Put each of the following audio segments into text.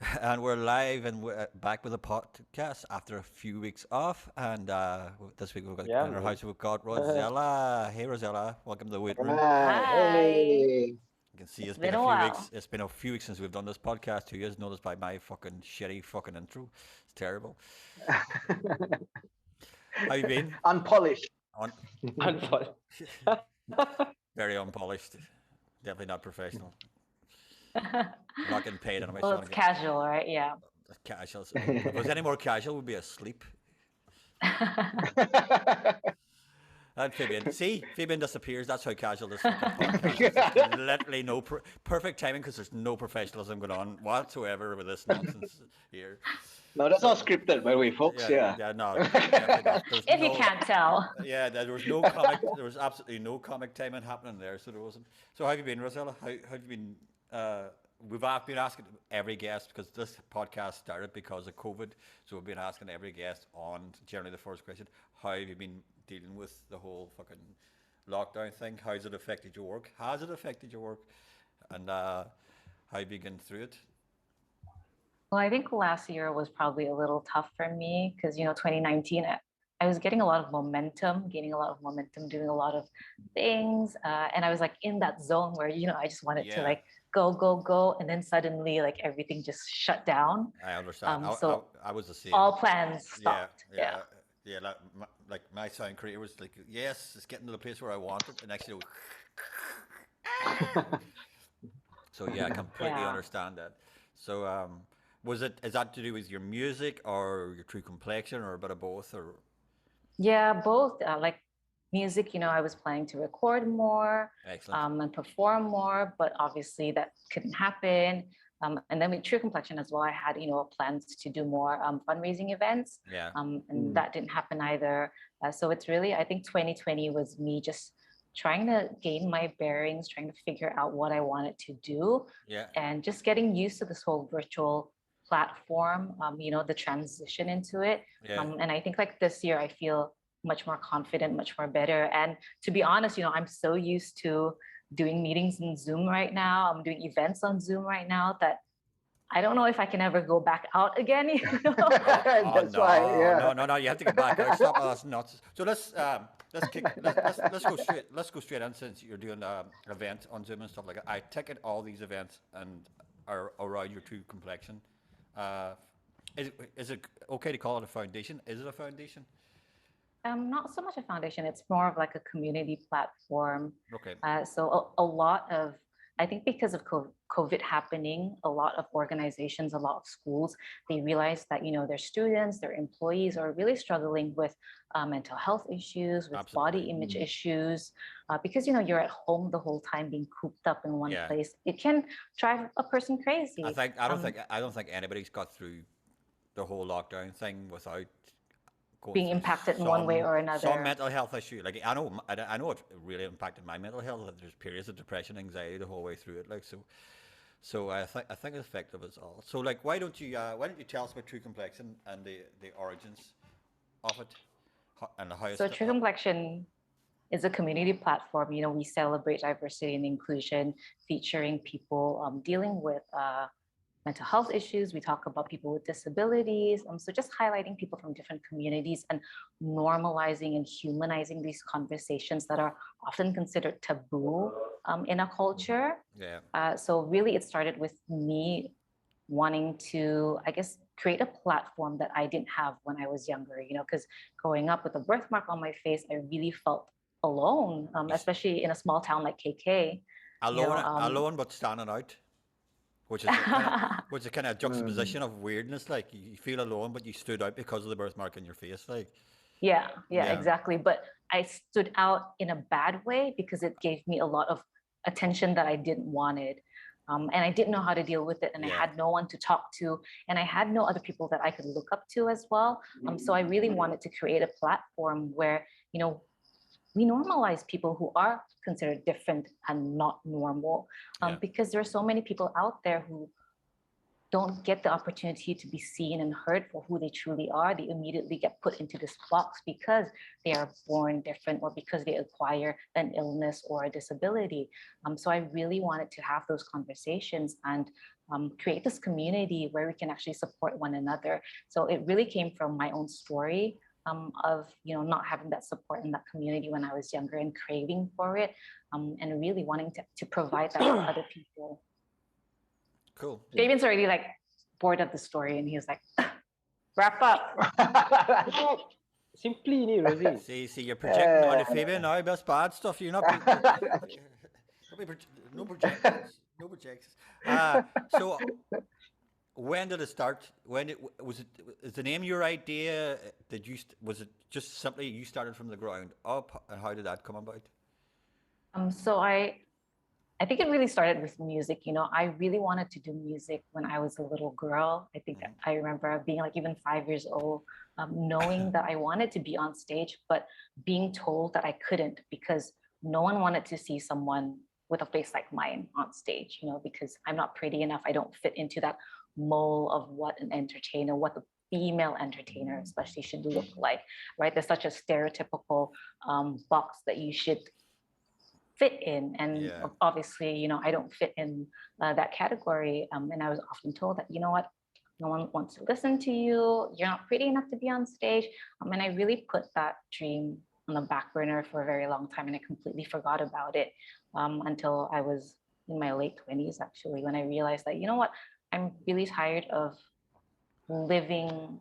And we're live and we're back with a podcast after a few weeks off. And this week we've got Yeah, in our man. house we've got Rozella. Hey Rozella, welcome to the waiting room. Right. Hi. Hey. You can see It's been a while. It's been a few weeks since we've done this podcast. Who has noticed by my fucking shitty fucking intro? It's terrible. How you been? Unpolished. On Unfollow. very unpolished. Definitely not professional. We're not getting paid anyway, so Well, I it's don't get casual, right? Yeah. casual. If it was any more casual, we'd be asleep. And Fabian, see, Fabian disappears. That's how casual this fucking podcast is. There's literally no perfect timing because there's no professionalism going on whatsoever with this nonsense here. No, that's So, not scripted, by the way, folks. yeah, Yeah. yeah, no, definitely not. There's If you no, can't tell. yeah, there was no comic. There was absolutely no comic timing happening there. So there wasn't. So how have you been, Rosella? How have you been? Been asking every guest because this podcast started because of COVID. So we've been asking every guest on generally the first question: how have you been dealing with the whole fucking lockdown thing? How's it affected your work? Has it affected your work? And how have you been through it? Well, I think last year was probably a little tough for me because, 2019, I was getting a lot of momentum, gaining a lot of momentum, doing a lot of things. And I was like in that zone where, I just wanted to Yeah, like go, go, go. And then suddenly, like everything just shut down. I understand. So I was the same. all plans Yeah, stopped. Yeah. yeah, yeah. Like my sound career was like, yes, it's getting to the place where I want it, and actually, so yeah, I completely Yeah. understand that. So, is that to do with your music or your true complexion or a bit of both or Yeah, both. Like music, I was planning to record more excellent? and perform more, but obviously that couldn't happen. And then with True Complexion as well, I had, plans to do more fundraising events, Yeah, and that didn't happen either. So it's really, I think 2020 was me just trying to gain my bearings, trying to figure out what I wanted to do, yeah, and just getting used to this whole virtual platform, the transition into it. yeah. And I think like this year, I feel much more confident, much more better. And to be honest, I'm so used to doing meetings in Zoom right now. I'm doing events on Zoom right now that I don't know if I can ever go back out again. Oh That's why, no, yeah. no, no, no! You have to get back out. Stop all that's nuts. So let's go straight in since you're doing event on Zoom and stuff like that. I ticket all these events and are around your true complexion. Uh, is it okay to call it a foundation? Is it a foundation? Not so much a foundation, it's more of like a community platform. Okay. So a lot of, I think because of COVID happening, a lot of organizations, a lot of schools, they realize that, their students, their employees are really struggling with mental health issues, with body Absolutely. image issues, because, you're at home the whole time being cooped up in one Yeah. place. It can drive a person crazy. I don't think anybody's got through the whole lockdown thing without going Being through impacted in one way or some another. mental health issue. Like I know it really impacted my mental health. That there's periods of depression, anxiety the whole way through it. Like so I think it's effective as all. So like why don't you tell us about True Complexion and the origins of it and how it's So True Complexion is a community platform. We celebrate diversity and inclusion, featuring people dealing with mental health issues. We talk about people with disabilities. So just highlighting people from different communities and normalizing and humanizing these conversations that are often considered taboo in our culture. yeah So really, it started with me wanting to, I guess, create a platform that I didn't have when I was younger, because growing up with a birthmark on my face, I really felt alone, especially in a small town like KK. You know, um, alone but standing out. Which is a kind of juxtaposition of weirdness. Like you feel alone, but you stood out because of the birthmark in your face. Like yeah, yeah, exactly. But I stood out in a bad way because it gave me a lot of attention that I didn't wanted. And I didn't know how to deal with it, and I yeah, had no one to talk to, and I had no other people that I could look up to as well. So I really wanted to create a platform where, we normalize people who are considered different and not normal, yeah, because there are so many people out there who don't get the opportunity to be seen and heard for who they truly are. They immediately get put into this box because they are born different or because they acquire an illness or a disability. So I really wanted to have those conversations and create this community where we can actually support one another. So it really came from my own story of not having that support in that community when I was younger and craving for it, and really wanting to provide that for other people. Cool. Fabian's already like bored of the story, and he's like, wrap up. Simply ni, Rosie. See, you're projecting on Fabian now. That's bad stuff. You're not. No projections. No projections. So, when did it start? When was it? Is the name your idea? Was it just simply you started from the ground up, and how did that come about? So I think it really started with music. I really wanted to do music when I was a little girl. I think I remember being like even 5 years old, knowing that I wanted to be on stage, but being told that I couldn't because no one wanted to see someone with a face like mine on stage, because I'm not pretty enough. I don't fit into that mold of what an entertainer, what the female entertainer especially should look like, right? There's such a stereotypical box that you should fit in, and obviously I don't fit in that category, and I was often told that no one wants to listen to you, you're not pretty enough to be on stage, and I really put that dream on the back burner for a very long time, and I completely forgot about it until I was in my late 20s actually, when I realized that I'm really tired of living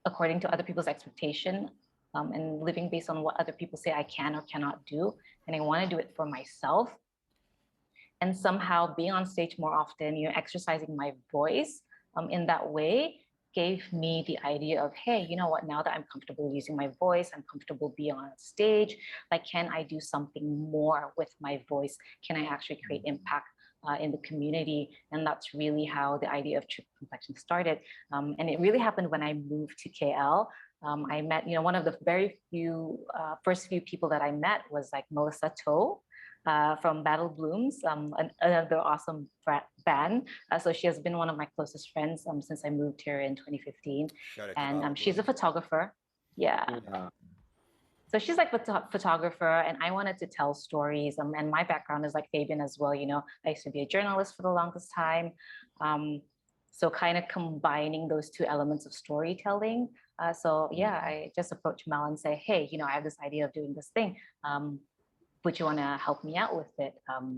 according to other people's expectation, and living based on what other people say I can or cannot do. And I want to do it for myself. And somehow being on stage more often, exercising my voice in that way gave me the idea of, hey, now that I'm comfortable using my voice, I'm comfortable being on stage, like, can I do something more with my voice? Can I actually create impact in the community? And that's really how the idea of True Complexion started. And it really happened when I moved to KL. I met, one of the very few, first few people that I met was like Melissa To from Battle Blooms, another awesome band. So she has been one of my closest friends since I moved here in 2015. And she's a photographer. Yeah. So she's like a photographer, and I wanted to tell stories. And my background is like Fabian as well. I used to be a journalist for the longest time. So kind of combining those two elements of storytelling. I just approached Mel and say, hey, I have this idea of doing this thing. Would you want to help me out with it?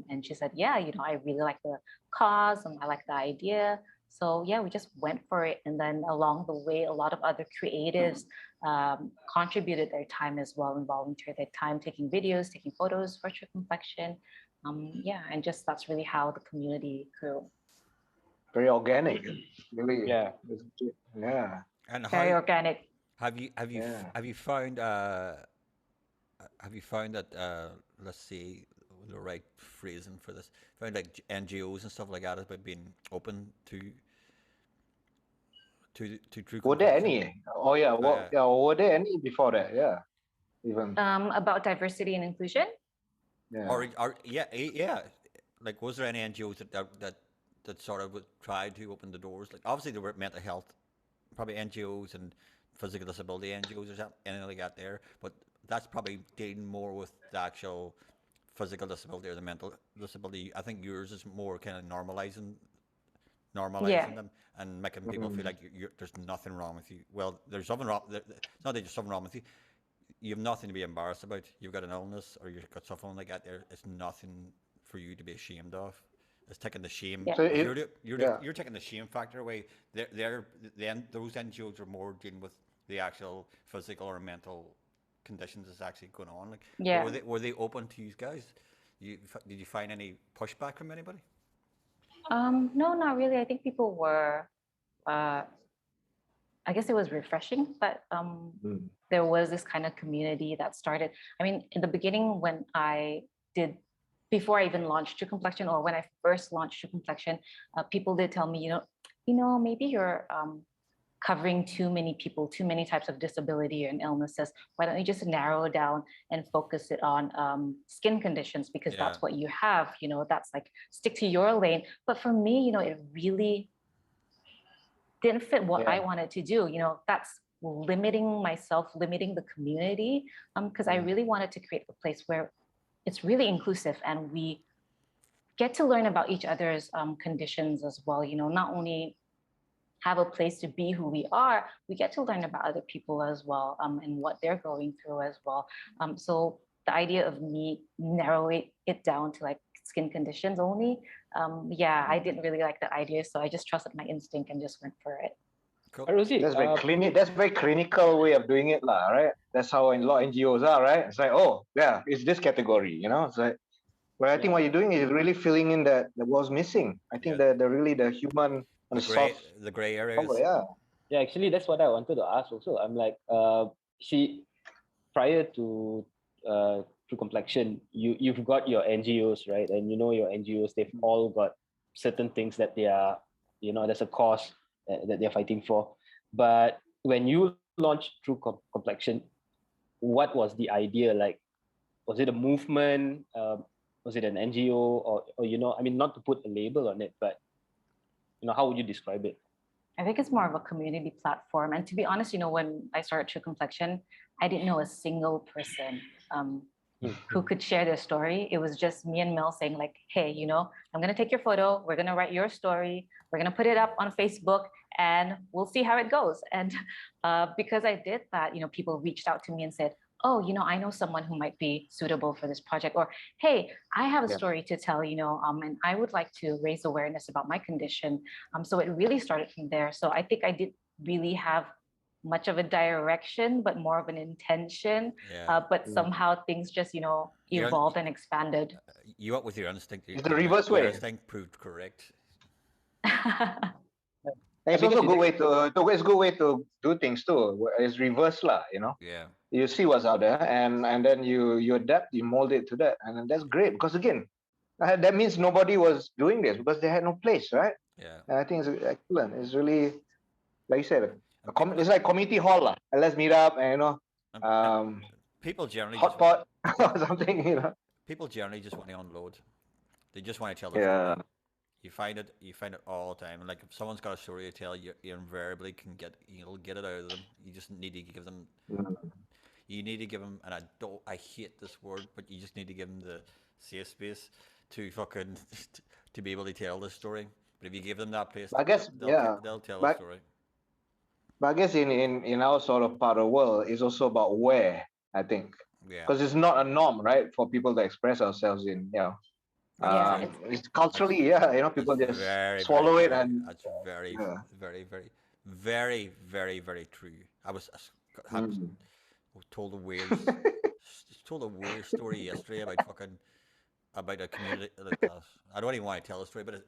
And she said, yeah, I really like the cause and I like the idea. So yeah, we just went for it. And then along the way, a lot of other creatives contributed their time as well and volunteered their time, taking videos, taking photos for True Complexion. And just that's really how the community grew. Very organic, really. Yeah. And very organic. Have you found that let's see the right phrasing for this? Found like NGOs and stuff like that have been open to True. Were there any? Oh yeah, were there any before that? Yeah, even about diversity and inclusion. Yeah. Or like, was there any NGOs that sort of would try to open the doors? Like, obviously there were mental health, probably NGOs and physical disability NGOs or something, anything like that there. But that's probably dealing more with the actual physical disability or the mental disability. I think yours is more kind of normalizing them and making people feel like there's nothing wrong with you. Well, there's something wrong. It's not that there's something wrong with you. You have nothing to be embarrassed about. You've got an illness or you've got something like that there. It's nothing for you to be ashamed of. It's taking the shame. Yeah. So you're taking the shame factor away. Those NGOs are more dealing with the actual physical or mental conditions that's actually going on. Like, were they open to you guys? Did you find any pushback from anybody? No, not really. I think people were. I guess it was refreshing, but there was this kind of community that started. I mean, in the beginning, when before I even launched True Complexion, or when I first launched True Complexion, people did tell me, maybe you're covering too many people, too many types of disability and illnesses. Why don't you just narrow it down and focus it on skin conditions, because that's what you have, that's like, stick to your lane. But for me, it really didn't fit what I Yeah. wanted to do. That's limiting myself, limiting the community, because I really wanted to create a place where it's really inclusive and we get to learn about each other's conditions as well. Not only have a place to be who we are, we get to learn about other people as well, and what they're going through as well. So the idea of me narrowing it down to like skin conditions only, I didn't really like that idea. So I just trusted my instinct and just went for it. Cool. Rosie, That's very That's very clinical way of doing it, lah. Right? That's how a lot of NGOs are, right? It's like, oh, yeah, it's this category. It's like, but I think what you're doing is really filling in that was missing. I think the really the human and the gray areas. Oh, yeah. Yeah, actually, that's what I wanted to ask also. I'm like, prior to True Complexion, you've got your NGOs, right? And your NGOs, they've all got certain things that they are, there's a cause that they're fighting for. But when you launched True Complexion, what was the idea? Like, was it a movement? Was it an NGO? Or I mean, not to put a label on it, but how would you describe it? I think it's more of a community platform. And to be honest, when I started True Complexion, I didn't know a single person who could share their story. It was just me and Mel saying like, hey, I'm going to take your photo. We're going to write your story. We're going to put it up on Facebook and we'll see how it goes. And because I did that, people reached out to me and said, oh, I know someone who might be suitable for this project, or, hey, I have a story to tell, and I would like to raise awareness about my condition. So it really started from there. So I think I didn't really have much of a direction, but more of an intention. But somehow things just, evolved and expanded. You went with your instinct. It's the reverse way. Your instinct proved correct. It's also a good way to it's a good way to do things too. It's reverse lah, Yeah. You see what's out there, and then you adapt, you mold it to that, and that's great because again, that means nobody was doing this because they had no place, right? Yeah. And I think it's excellent. It's really, like you said, it's like community hall lah. Let's meet up and people generally hot pot or something, People generally just want to unload. They just want to tell their story. You find it all the time. And like if someone's got a story to tell, you invariably can get it out of them. You just need to give them. You need to give them, and I hate this word, but you just need to give them the safe space to fucking to be able to tell this story. But if you give them that place, I guess they'll tell the story. But I guess in our sort of part of the world, it's also about where, I think. Yeah. Because it's not a norm, right, for people to express ourselves in, it's culturally, people just swallow it, and that's very, very, very, very, very, very true. I was told a weird story yesterday about a community. I don't even want to tell the story, but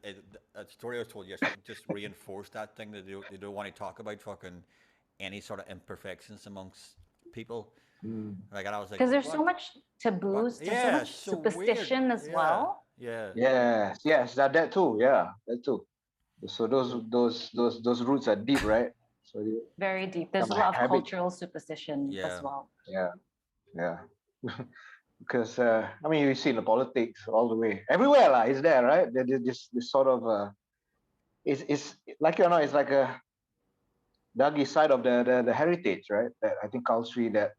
a story I was told yesterday just reinforced that thing that they don't want to talk about fucking any sort of imperfections amongst people. Like, and I was like, because there's so much taboos, there's so much superstition as well. Yeah. Yes, that too. Yeah, that too. So those roots are deep, right? So very deep. There's a lot of cultural superstition as well. Yeah. Because you see in the politics all the way, everywhere lah, is there, right? This sort of it's like it's like a doggy side of the heritage, right? That I think culturally that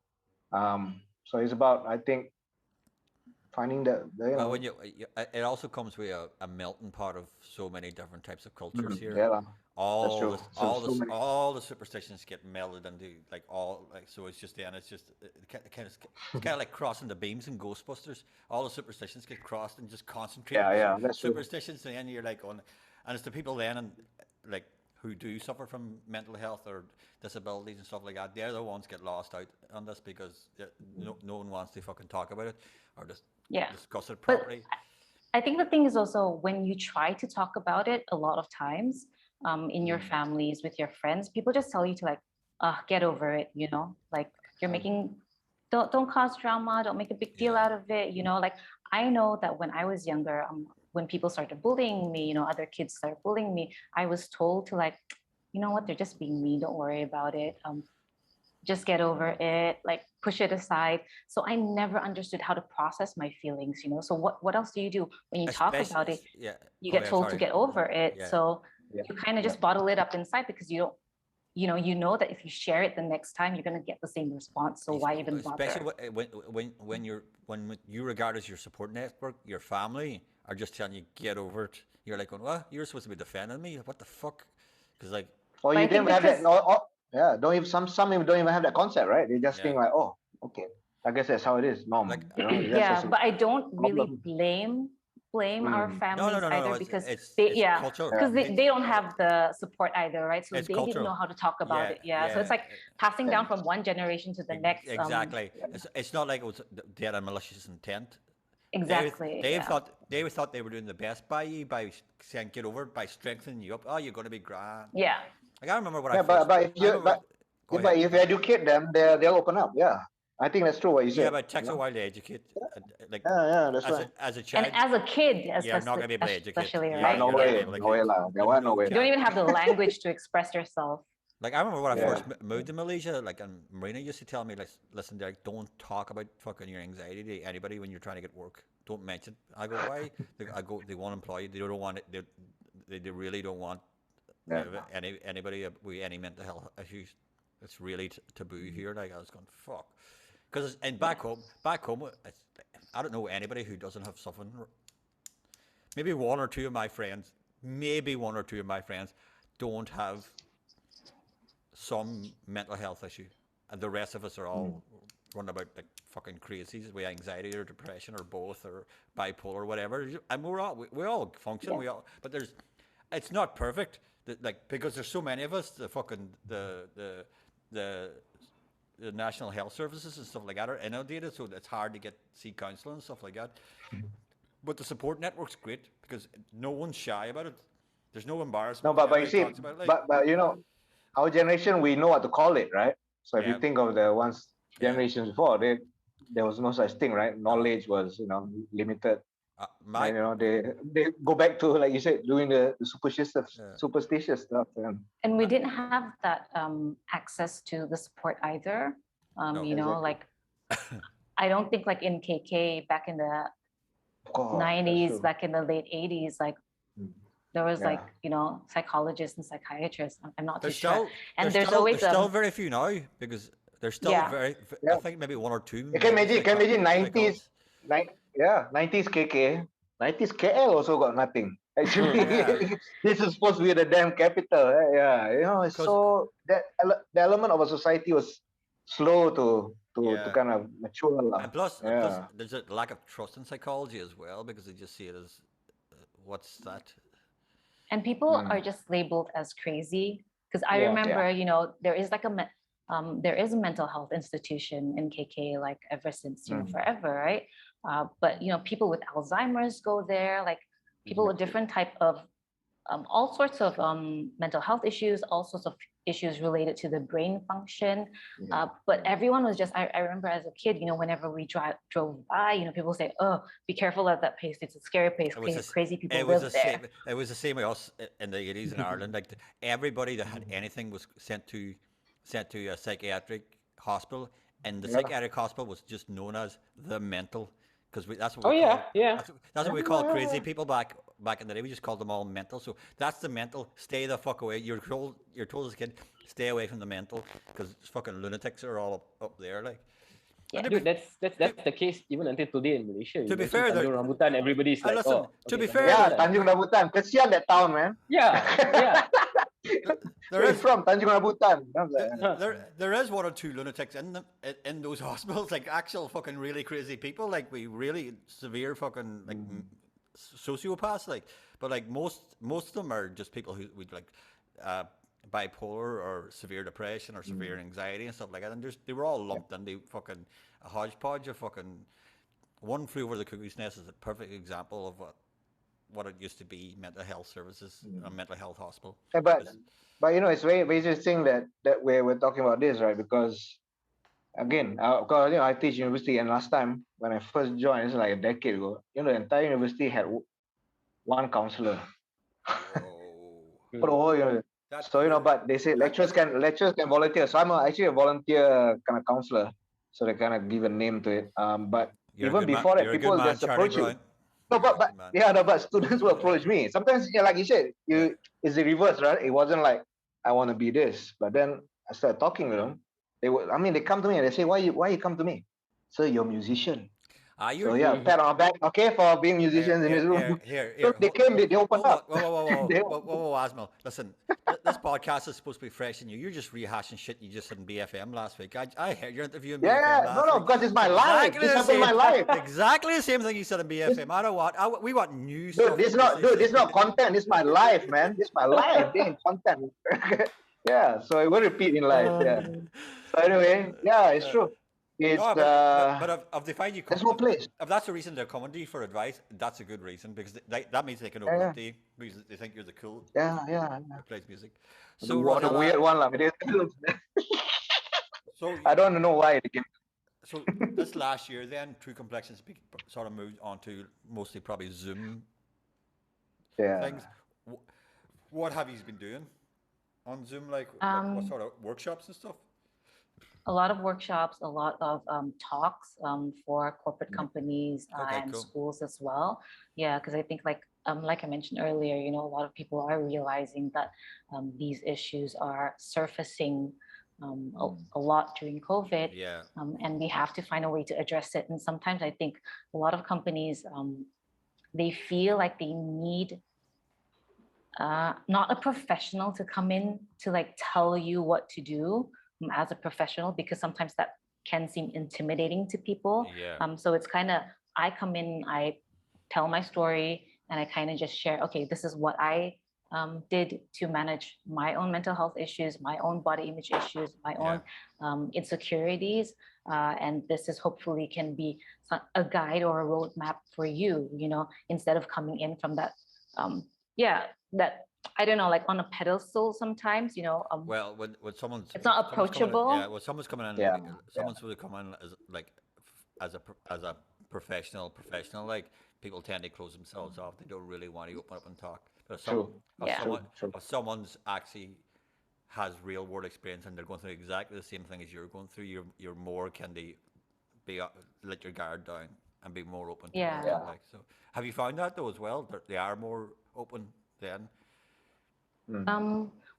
so it's about, I think, finding the well, when it also comes with a melting pot of so many different types of cultures here. Yeah, all the superstitions get melded into so it's just it's kind of like crossing the beams in Ghostbusters. All the superstitions get crossed and just concentrated. Yeah, that's superstitions, true. And then you're like and it's the people then and like who do suffer from mental health or disabilities and stuff like that. They're the ones get lost out on this because no one wants to fucking talk about it or just discuss it properly. But I think the thing is also when you try to talk about it a lot of times in your families, with your friends, people just tell you to get over it, like you're making, don't cause drama, don't make a big deal out of it, like I know that when I was younger, when people started bullying me, other kids started bullying me, I was told to they're just being mean, don't worry about it. Just get over it, push it aside. So I never understood how to process my feelings, So what else do you do when you talk about it? You get told to get over it. So you kind of just bottle it up inside because you don't, you know that if you share it the next time, you're going to get the same response. So why even bother? Especially when you regard as your support network, your family are just telling you get over it. You're like, what? You're supposed to be defending me? What the fuck? Because like, or you didn't have that. Yeah, don't even some even don't even have that concept, right? They just think like, oh, okay, I guess that's how it is, norm. Like, yeah, but I don't really blame our families either because they don't have the support either, right? So they didn't know how to talk about it. So it's like passing down from one generation to the next. Exactly. It's not like it was dead and malicious intent. Exactly. They thought they were doing the best by you by saying get over it, by strengthening you up. Oh, you're going to be grand. Yeah. Like I remember what but if you educate them, they'll open up. Yeah. I think that's true what you said. Yeah, but it takes a while to educate. Like, that's right. As a child. And as a kid, you're not going to be able to educate. Especially, right? No way. You don't even have the language to express yourself. Like I remember when I first moved to Malaysia, like, and Marina used to tell me, like, listen, Derek, don't talk about fucking your anxiety to anybody when you're trying to get work. Don't mention. I go, why? They won't employ you. They don't want it. They really don't want anybody with any mental health issues. It's really taboo here. Like I was going, fuck. Because back home, I don't know anybody who doesn't have something. Maybe one or two of my friends don't have some mental health issue, and the rest of us are all running about like fucking crazies with anxiety or depression or both or bipolar or whatever. And we all function. But it's not perfect. Like because there's so many of us. The fucking the National Health Services and stuff like that are inundated, so it's hard to see counselling and stuff like that. But the support network's great because no one's shy about it. There's no embarrassment. No, but you see, but you know, our generation, we know what to call it, right? So if you think of the ones generations before, there was no such thing, right? Knowledge was, limited. They go back to, like you said, doing the superstitious stuff. And we didn't have that access to the support either. Like I don't think like in KK back in the 90s, back in the late 80s, like there was like, psychologists and psychiatrists. I'm not too sure. And there's still very few now because there's still I think maybe one or two. You can imagine 90s, 90s KK, 90s KL also got nothing. Actually, this is supposed to be the damn capital. It's so the element of a society was slow to kind of mature. And plus, there's a lack of trust in psychology as well because they just see it as what's that. And people are just labeled as crazy because I remember, there is like there is a mental health institution in KK like ever since forever, right? But people with Alzheimer's go there, like people with different type of all sorts of mental health issues, all sorts of issues related to the brain function. But everyone was just, I remember as a kid, whenever we drove by, people say, oh, be careful at that place. It's a scary place. Crazy people live there. It was the same with us in the 80s in Ireland. Like everybody that had anything was sent to a psychiatric hospital, and the psychiatric hospital was just known as the mental. Because that's what that's what we call crazy people back in the day. We just called them all mental. So that's the mental. Stay the fuck away. You're told as a kid, stay away from the mental because fucking lunatics are all up there. Like, dude, that's the case even until today in Malaysia. To be fair, Tanjung Rambutan, everybody's like, listen, to be fair, Tanjung Rambutan, kesian that town, man. There is from Tanjung Rambutan. There is one or two lunatics in those hospitals, like actual fucking really crazy people, like we really severe fucking like sociopaths, like. But like most of them are just people who would like bipolar or severe depression or severe anxiety and stuff like that, and they were all lumped in the fucking a hodgepodge of fucking. One Flew Over the Cuckoo's Nest is a perfect example of what it used to be, mental health services, a mental health hospital. But it's very interesting that we're talking about this, right? Because again, because I teach university, and last time when I first joined, it's like a decade ago. The entire university had one counselor. So but they say lecturers can volunteer. So I'm actually a volunteer kind of counselor. So they kind of give a name to it. But even before that, people just approach you. But students will approach me. Sometimes, like you said, it's the reverse, right? It wasn't like I want to be this, but then I started talking to them. They come to me and they say, why you come to me? So you're a musician. So yeah, pat on our back, okay, for being musicians in this room. So they came, they opened Hold on. up. Whoa, Asmal. Listen, this podcast is supposed to be fresh and you're just rehashing shit you just said in BFM last week. I heard your interview in BFM last week. No, because it's my life. This happened in my life. Exactly the same thing you said in BFM. I don't want. We want new Dude, stuff. this is not content. This is my life, man. This is my life. This ain't content. Yeah, so it will repeat in life. Yeah. So anyway, yeah, it's true. It's but if they find you, there's no place. if that's the reason they're coming to you for advice, that's a good reason because that means they can open up to you because they think you're the cool who plays music. So the weird one, like, so I don't know why it came. So this last year, then True Complexion sort of moved on to mostly probably Zoom things. What have you been doing on Zoom? Like what sort of workshops and stuff? A lot of workshops, a lot of talks for corporate companies and schools as well. Yeah, because I think like I mentioned earlier, a lot of people are realizing that these issues are surfacing a lot during COVID. Yeah. And we have to find a way to address it. And sometimes I think a lot of companies, they feel like they need not a professional to come in to like tell you what to do as a professional, because sometimes that can seem intimidating to people. Yeah. So it's kind of, I come in, I tell my story, and I kind of just share, okay, this is what I did to manage my own mental health issues, my own body image issues, my own insecurities. And this is hopefully can be a guide or a roadmap for you, instead of coming in from that, that, I don't know, like on a pedestal sometimes, well, when someone's it's not approachable. When someone's coming in, someone's supposed to come in as a professional, like people tend to close themselves off. They don't really want to open up and talk. But if someone's actually has real world experience and they're going through exactly the same thing as you're going through, you're more can be let your guard down and be more open. Like, so have you found that though as well? That they are more open then?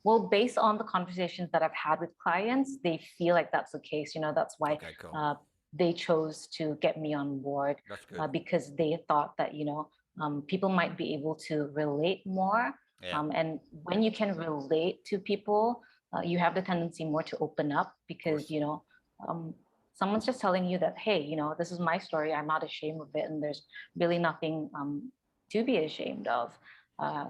Well, based on the conversations that I've had with clients, they feel like that's the case. That's why they chose to get me on board. That's good. Because they thought that, people might be able to relate more. And when you can relate to people, you have the tendency more to open up because, someone's just telling you that, hey, this is my story. I'm not ashamed of it. And there's really nothing to be ashamed of.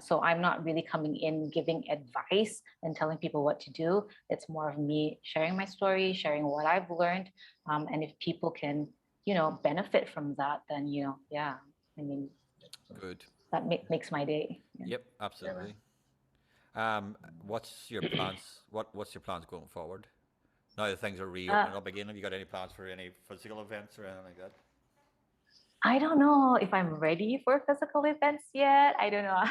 So I'm not really coming in giving advice and telling people what to do. It's more of me sharing my story, sharing what I've learned. And if people can, benefit from that, then, good. That makes my day. Yep, absolutely. What's your plans? What's your plans going forward? Now that things are reopening up again, have you got any plans for any physical events or anything like that? I don't know if I'm ready for physical events yet. I don't know.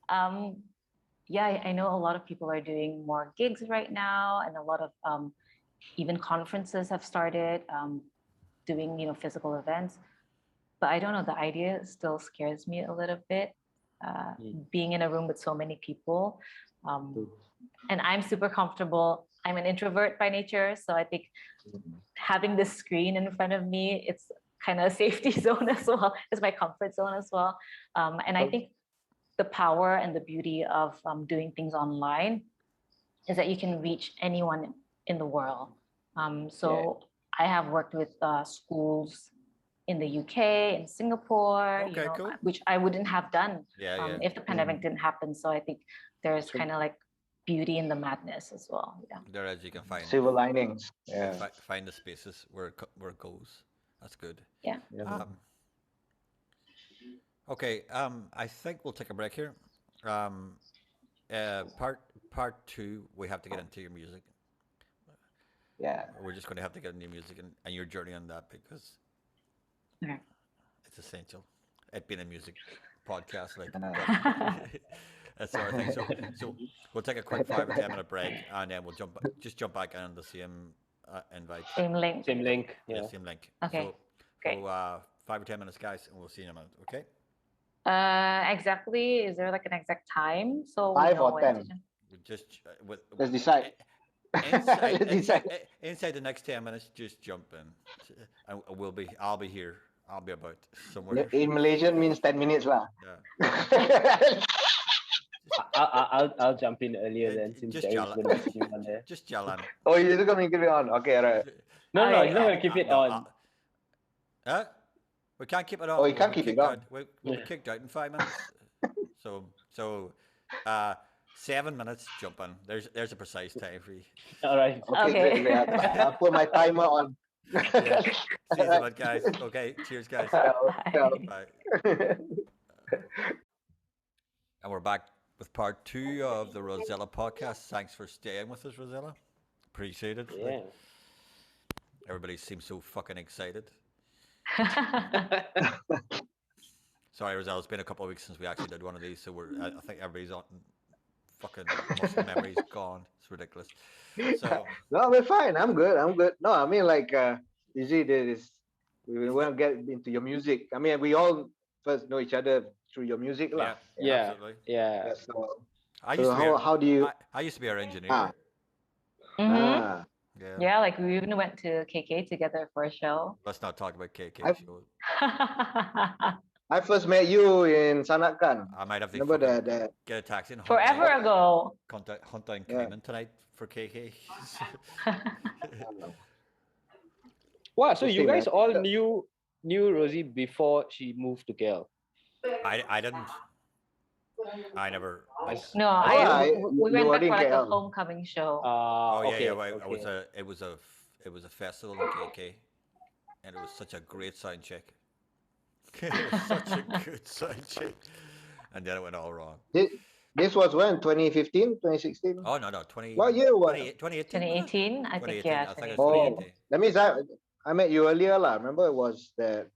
I know a lot of people are doing more gigs right now, and a lot of even conferences have started doing, physical events. But I don't know, the idea still scares me a little bit, being in a room with so many people. And I'm super comfortable. I'm an introvert by nature. So I think having this screen in front of me, it's kind of a safety zone as well. It's my comfort zone as well. And I think the power and the beauty of doing things online is that you can reach anyone in the world. I have worked with schools in the UK, in Singapore, which I wouldn't have done if the pandemic didn't happen. So I think there's kind of like beauty in the madness as well. Yeah. There, as you can find silver linings. Find the spaces where it goes. That's good. Yeah. Okay. I think we'll take a break here. Part 2, we have to get into your music. Yeah. We're just going to have to get into your music and your journey on that because it's essential. It being a music podcast, like that's our thing. So we'll take a quick 5 or 10 minute break and then we'll jump back on the same invite. Same link. Yeah, same link. Okay. So 5 or 10 minutes, guys, and we'll see you in a minute. Okay. Exactly. Is there like an exact time? So we 5 know or when to 10? jump? Just Let's decide. inside Let's decide. inside the next 10 minutes. Just jump in, and I'll be here. I'll be about somewhere. In Malaysian means 10 minutes lah. Yeah. I'll jump in earlier then, since Just Jerry's jalan. gonna be sitting on there. Just jalan. Oh, you're going to keep it on. Okay, right. No, Okay. he's not gonna keep it No, on. Huh? We can't keep it on. Oh, you We'll can't be keep it kicked on. out. We'll be kicked out in 5 minutes. So, 7 minutes. Jump in. There's a precise time for you. All right. Okay. Great. I'll put my timer on. Yeah. See you in a bit, guys. Okay. Cheers, guys. Bye. Bye. And we're back with part 2 of the Rozella podcast. Thanks for staying with us, Rozella. Appreciate it. Yeah. Everybody seems so fucking excited. Sorry, Rozella, it's been a couple of weeks since we actually did one of these, so I think everybody's on fucking muscle memory's gone. It's ridiculous. So No, we're fine. I'm good. No, I mean, like, you see, we want to get into your music. I mean, we all first know each other through your music, lah. Yeah. absolutely. Yeah. So, I used to be how do you? I used to be our engineer. Ah. Mhm. Yeah. Yeah, like we even went to KK together for a show. Let's not talk about KK I've- show. I first met you in Sanakan. I might have to Remember fucking that? get a taxi and Forever ago. hunt down Yeah. Cayman tonight for KK. Wow. So you Interesting, guys man. all knew Rosie before she moved to KL. I didn't. I never. No, yeah, we you went were back in for like a KL. homecoming show. Oh yeah, okay, yeah. Well, okay. it was a festival in KK, and it was such a great sound check. It was such a good sound check, and then it went all wrong. This was when? 2015, 2016? Oh no, 20. What year was 2018. 2018, I think, yeah. I think it 2018. was Oh, 2018. that means I met you earlier, lah. Remember it was that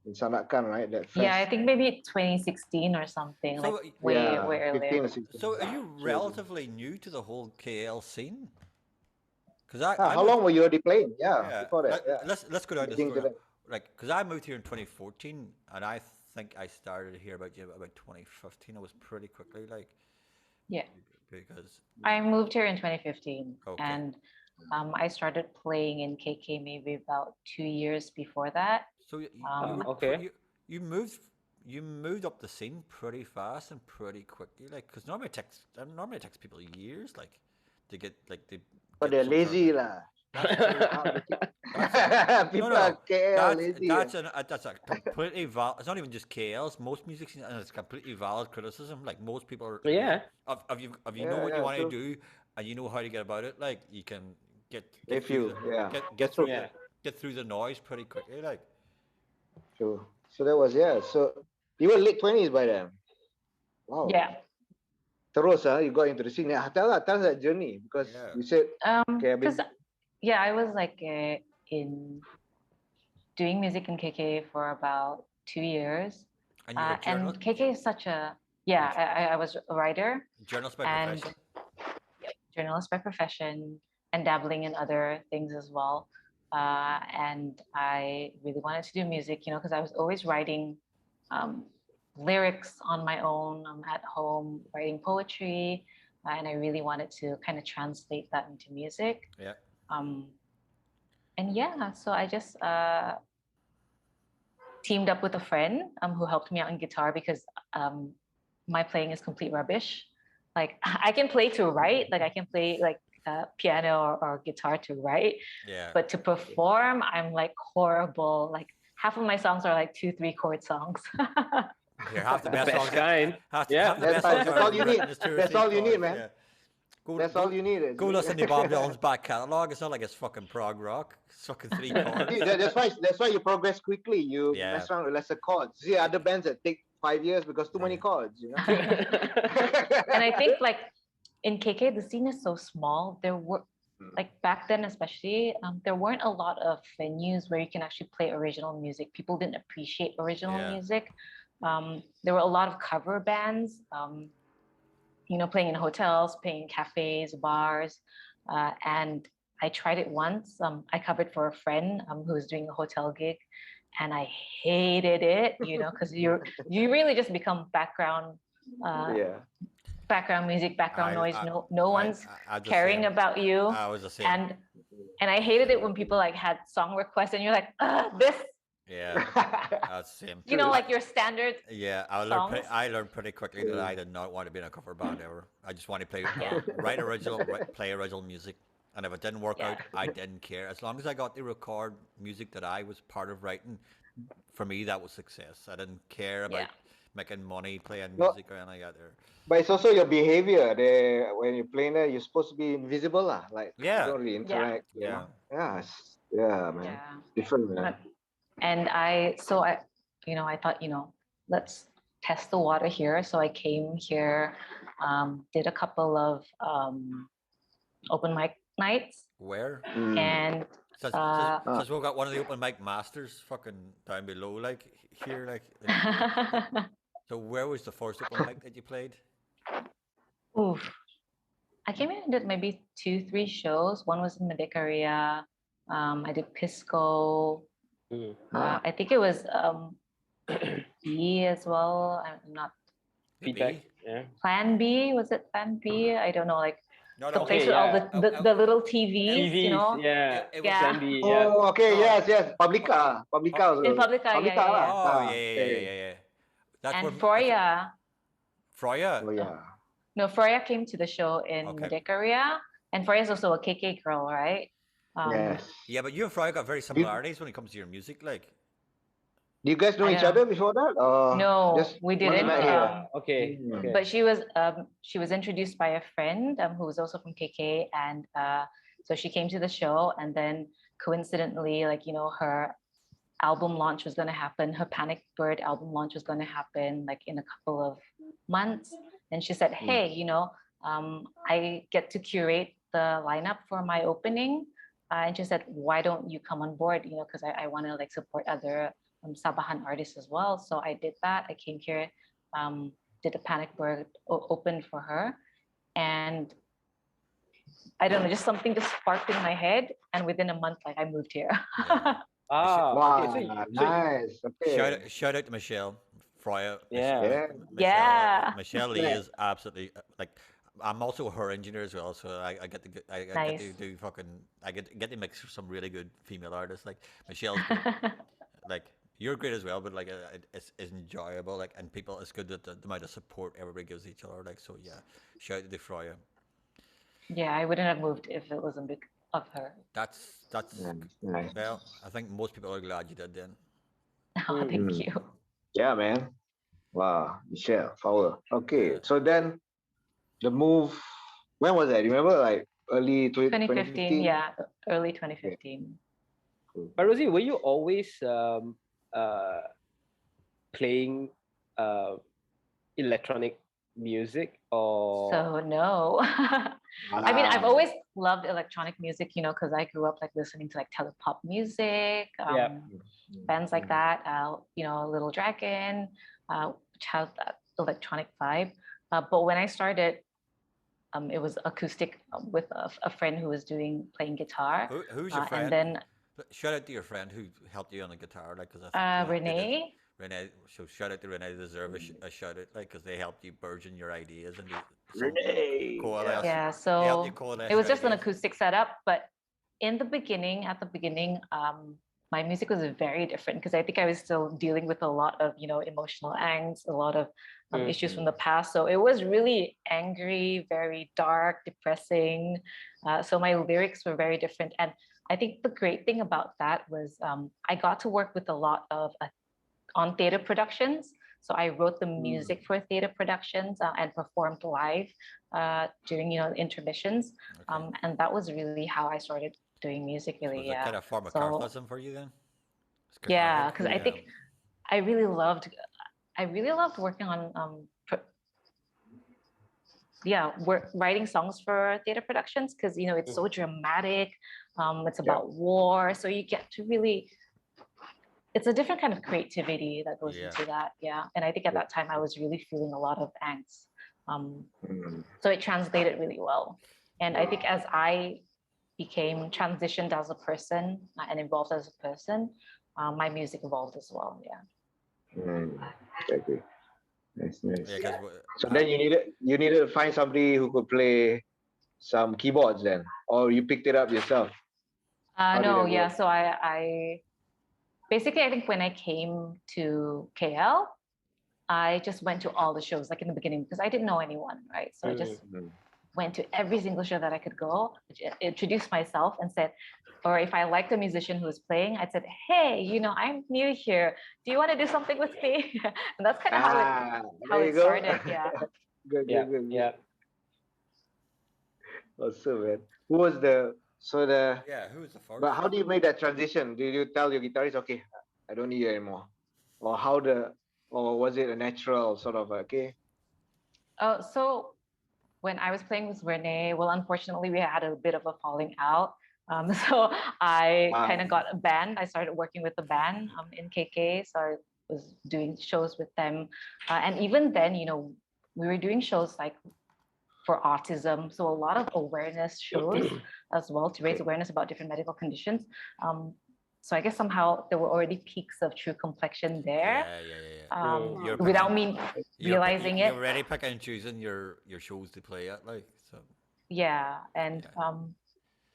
in Sanakan, right? That fest. Yeah, I think maybe 2016 or something, So, like way Yeah, way 15 earlier. or 16. So are you relatively new to the whole KL scene? Because How long were you already playing? Yeah, before that. Yeah. Let's go down the Getting to story. that. Like, because I moved here in 2014, and I think I started here about 2015. It was pretty quickly, like. Yeah. Because. I moved here in 2015, Okay. and I started playing in KK maybe about 2 years before that. So Okay. you moved up the scene pretty fast and pretty quickly, like, because normally it takes people years, like, to get like the. But they're lazy, lah. People are KL lazy. That's a completely valid. It's not even just KL's. Most music scenes, and it's completely valid criticism. Like, most people are. Yeah. If you Yeah, know what you yeah, want to true. do and you know how to get about it, like, you can get If through you, yeah. get through Yeah. get through the noise pretty quickly, like. True. So that was, yeah. So you were late 20s by then. Wow. Yeah. Terus, you got into the scene. Yeah, tell us that journey, because Yeah. you said, Okay, I've been- Because I was like in doing music in KK for about 2 years, And you were a and journalist, KK is such a I was a writer, journalist by and profession. journalist by profession, and dabbling in other things as well. And I really wanted to do music, because I was always writing lyrics on my own at home, writing poetry, and I really wanted to kind of translate that into music. Yeah. And yeah, so I just teamed up with a friend who helped me out on guitar, because my playing is complete rubbish. Like, I can play to write, like I can play like piano or guitar to write, Yeah. but to perform, I'm like horrible. Like, half of my songs are like 2-3 chord songs. Here, half the best Best songs. kind. Half Yeah. the That's best fine. songs That's are all you written need. is 2 or That's 3 all you need, chords, man. yeah. Go, That's all you need. Go listen to Bob Dylan's back catalogue. It's not like it's fucking prog rock. It's fucking 3 chords. That's why you progress quickly. You Yeah. mess around with lesser chords. See other bands that take 5 years because too many Yeah. chords. You know? And I think like in KK, the scene is so small. There were like back then, especially, there weren't a lot of venues where you can actually play original music. People didn't appreciate original Yeah. music. There were a lot of cover bands, playing in hotels, playing in cafes, bars, and I tried it once. I covered for a friend who was doing a hotel gig, and I hated it, because you really just become background music, background noise. No one's I the caring same. about you. I was the same. And I hated it when people like had song requests and you're like, this, Yeah, that's the same. like your standard Yeah, songs. I learned pretty quickly that I did not want to be in a cover band ever. I just want to play, play original music. And if it didn't work out, I didn't care. As long as I got to record music that I was part of writing, for me that was success. I didn't care about making money playing music or anything like that. There. But it's also your behavior. When you're playing there, you're supposed to be invisible, lah. Like you don't really interact. Yeah. Man. Yeah. Different, man. And I thought, let's test the water here. So I came here, did a couple of open mic nights. Where? And Since we've got one of the open mic masters fucking down below, like here, like. So where was the first open mic that you played? Oof. I came in and did maybe 2-3 shows. One was in Madikaria. I did Pisco. I think it was B as well. I'm not. Feedback. Yeah. Plan B, was it Plan B? I don't know. Like the No, place with all the little TVs, Yeah. It was Yeah. Plan B, yeah. Oh, okay, yes. Publica. Also. In Publica, yeah. Oh, yeah. That's And where Froya. Froya. Oh, yeah. No, Froya came to the show in Madikaria. And Froya is also a KK girl, right? Yes. Yeah, but you and Froya got very similarities when it comes to your music, like. Do you guys know each other before that? Or No, just we only didn't. met here? Okay. But she was introduced by a friend who was also from KK, and so she came to the show, and then coincidentally, like her album launch was going to happen. Her Panic Bird album launch was going to happen like in a couple of months, and she said, "Hey, I get to curate the lineup for my opening," and she said, "Why don't you come on board? Because I want to like support other." Sabahan artists as well. So I did that. I came here, did a Panic Bird open for her. And I don't know, just something just sparked in my head. And within a month, like I moved here. Wow, okay, nice. Okay. Shout out to Michelle Fryer. Yeah. Michelle Lee is absolutely like. I'm also her engineer as well, so I get to get to do fucking. I get to mix some really good female artists like Michelle's like. You're great as well, but like it's enjoyable, like, and people. It's good that the amount of support everybody gives each other, like. So yeah, shout out to Froya. Yeah, I wouldn't have moved if it wasn't because of her. That's nice. Well, I think most people are glad you did then. Oh, thank you. Yeah, man. Wow, Michelle, Fowler. Okay, so then the move. When was that? Remember, like early 2015. Yeah, early 2015. But Rosie, were you always playing electronic music or? So no. I mean, I've always loved electronic music, because I grew up like listening to like electro-pop music, bands like that, Little Dragon, which has that electronic vibe. But when I started, it was acoustic with a friend who was playing guitar. Who's your friend? And then shout out to your friend who helped you on the guitar, like, because I think Renee. Renee, so shout out to Renee. They deserve a shout out, like, because they helped you burgeon your ideas and Renee. Yeah, so it was just an acoustic setup, but at the beginning, my music was very different because I think I was still dealing with a lot of emotional angst, a lot of issues from the past. So it was really angry, very dark, depressing. So my lyrics were very different, and I think the great thing about that was I got to work with a lot of on theater productions. So I wrote the music for theater productions and performed live during intermissions, and that was really how I started doing music. Really, was it kind of form of catharsis for you then? Yeah, because I think I really loved working on writing songs for theater productions because it's so dramatic. It's about war, so you get to really. It's a different kind of creativity that goes into that, and I think at that time I was really feeling a lot of angst, so it translated really well. And I think as I became transitioned as a person and evolved as a person, my music evolved as well. Yeah. Exactly. Nice. Yeah, because So then you needed to find somebody who could play some keyboards then, or you picked it up yourself. How did No, that yeah. go? So I basically, I think when I came to KL, I just went to all the shows like in the beginning because I didn't know anyone, right? So I just Mhm. went to every single show that I could go, introduced myself and said, or if I liked a musician who was playing, I said, hey, I'm new here. Do you want to do something with me? And that's kind of how There you it go. started. Yeah. Good, Yeah, good, good, good. yeah. Awesome, man. Who was the yeah, who's the first? but how do you make that transition? Did you tell your guitarist, okay, I don't need you anymore? Or or was it a natural sort of, okay? So when I was playing with Renee, well, unfortunately, we had a bit of a falling out. So I kind of got a band. I started working with a band in KK. So I was doing shows with them. And even then, we were doing shows like for autism. So a lot of awareness shows as well to raise awareness about different medical conditions. So I guess somehow there were already peaks of True Complexion there. You're Without picking- me You're, realizing you're it. already picking and choosing your shows to play at, like, so. Yeah. And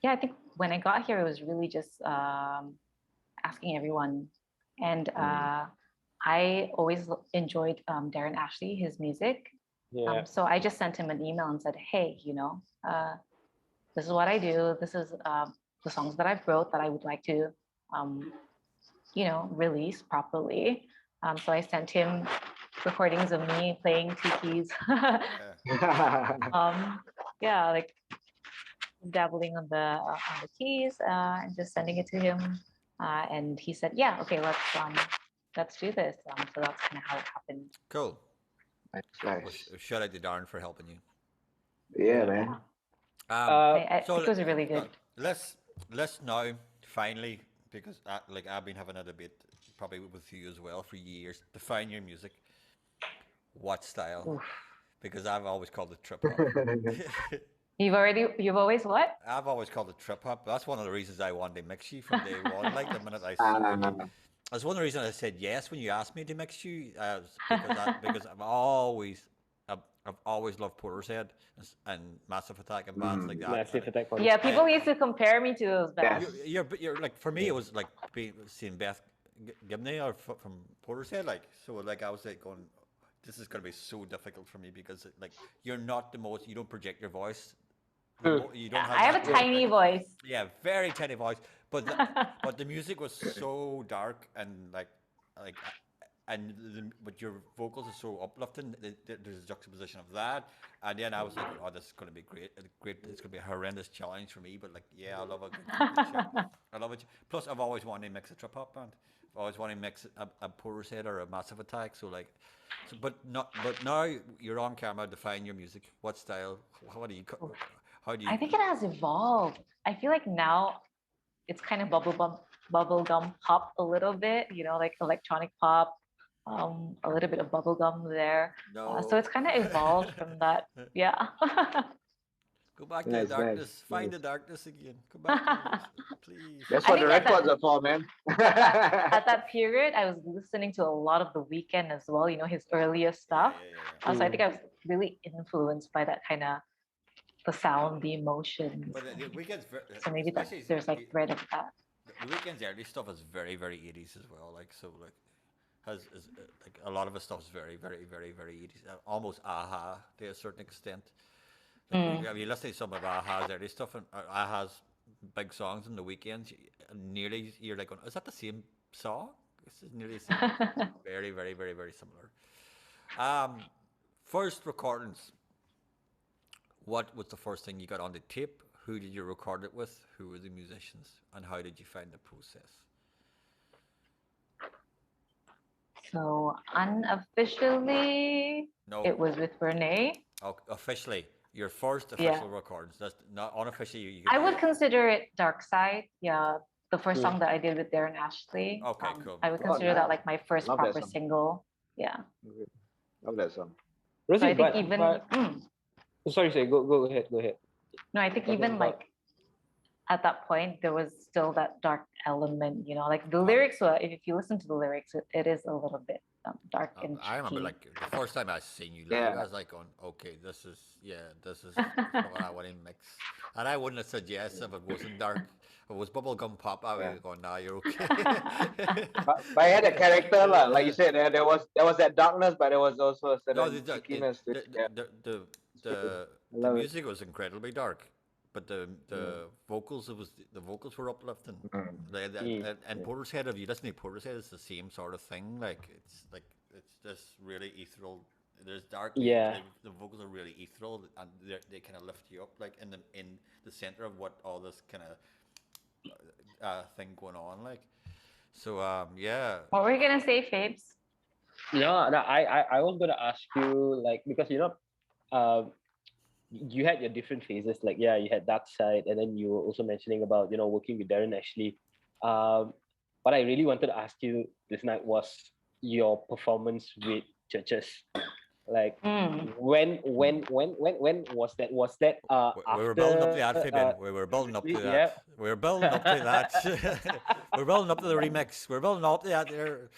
I think when I got here, it was really just asking everyone. And I always enjoyed Darren Ashley, his music. Yeah. So I just sent him an email and said, hey, this is what I do. This is the songs that I've wrote that I would like to, release properly. So I sent him recordings of me playing two keys. Like dabbling on the keys and just sending it to him. And he said, yeah, okay, let's do this. So that's kind of how it happened. Cool. Nice, Well, nice. shout out to Darren for helping you. Yeah, man. I think it was really good. Let's now finally, because I've been having a debate probably with you as well for years. Define your music. What style? Oof. Because I've always called it trip hop. You've always what? I've always called it trip hop. That's one of the reasons I wanted to mix you from day one. Like the minute I saw you, that's one of the reasons I said yes when you asked me to mix you. Because I've always loved Portishead and Massive Attack and bands like that. Massive Attack. Yeah, people used to compare me to those bands. You're like, for me, it was like seeing Beth Gibney or from Portishead. Like, so like I was like going, this is gonna be so difficult for me because like you're not the most. You don't project your voice. You don't have. I have a tiny voice. Yeah, very tiny voice, but the music was so dark and but your vocals are so uplifting. There's a juxtaposition of that, and then I was like, oh, this is going to be great. It's going to be a horrendous challenge for me, but like, yeah, I love a good I love it. Plus, I've always wanted to mix a trip hop band. I've always wanted to mix a Portishead or a Massive Attack. But now you're on camera. Define your music. What style? How do you? I think it has evolved. I feel like now it's kind of bubblegum pop a little bit, like electronic pop, a little bit of bubblegum there. No. So it's kind of evolved from that. Yeah. Go back to the darkness. Find the darkness again. Go back to it, please. That's what the records are for, man. At that period, I was listening to a lot of The Weeknd as well, his earlier stuff. So I think I was really influenced by that kind of the sound, the emotion. But the Weeknd's so maybe there's like thread of that. The Weeknd's early stuff is very, very 80s as well. Like, so like like a lot of his stuff is very, very, very, very 80s. Almost aha to a certain extent. Like, you listen to some of Aha's early stuff and Aha's big songs in The Weeknd, nearly you're like, is that the same song? This is nearly the same. Very, very, very, very similar. First recordings. What was the first thing you got on the tape? Who did you record it with? Who were the musicians? And how did you find the process? So unofficially, it was with Renee. Oh, officially, your first official recordings. That's not unofficially. I would consider it Dark Side. Yeah, the first song that I did with Darren Ashley. Okay, cool. I would consider that like my first proper single. Yeah. Love that song. Rosie, so I think even. Sorry, go ahead. No, I think even like at that point there was still that dark element, like the lyrics were, if you listen to the lyrics, it is a little bit dark and I remember tricky. like the first time I seen you live, I was like, going, okay, this is what I want to mix. And I wouldn't have said yes if it wasn't dark. If it was bubblegum pop, I would Yeah. have gone, nah, you're okay. But I had a character, lah. Like you said, there was that darkness, but there was also a No, certain cheekiness to it. Yeah. the I love it. music was incredibly dark, but the vocals, the vocals were uplifting. And Portishead, if you listen to Portishead, it's the same sort of thing. Like it's just really ethereal. There's dark. Yeah. The vocals are really ethereal, and they kind of lift you up, like in the center of what all this kind of thing going on, like. So yeah. What were you gonna say, Fabes? No, I was gonna ask you, like, because you had your different phases. Like, yeah, you had Dark Side, and then you were also mentioning about working with Darren Ashley. What I really wanted to ask you this night was your performance with Churches. Like, when was that? Was that We were after? building up to that, Fabian. We were building up to that. Yeah. We were building up to that. We're building up to the remix. We're building up to that. There.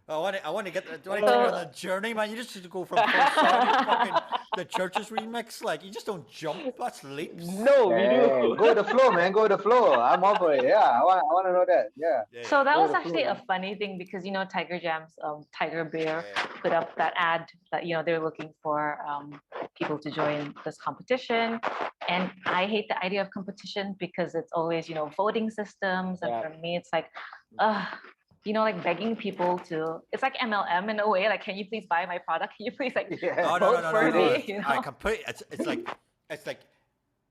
I want to get. Do I take you on the journey, man? You just need to go from first song to fucking the Churches remix. Like, you just don't jump. That's leaps. No, we Yeah, do. go with the flow, man. Go with the flow. I'm up for it. Yeah, I want to know that. Yeah. So that Go was with the actually flow. a funny thing because Tiger Jam's Tiger Bear Yeah. put up that ad that they were looking for people to join this competition, and I hate the idea of competition because it's always voting systems, and Yeah. for me it's like, like begging people to. It's like MLM in a way. Like, can you please buy my product? Can you please Yeah. No, vote for me? I completely.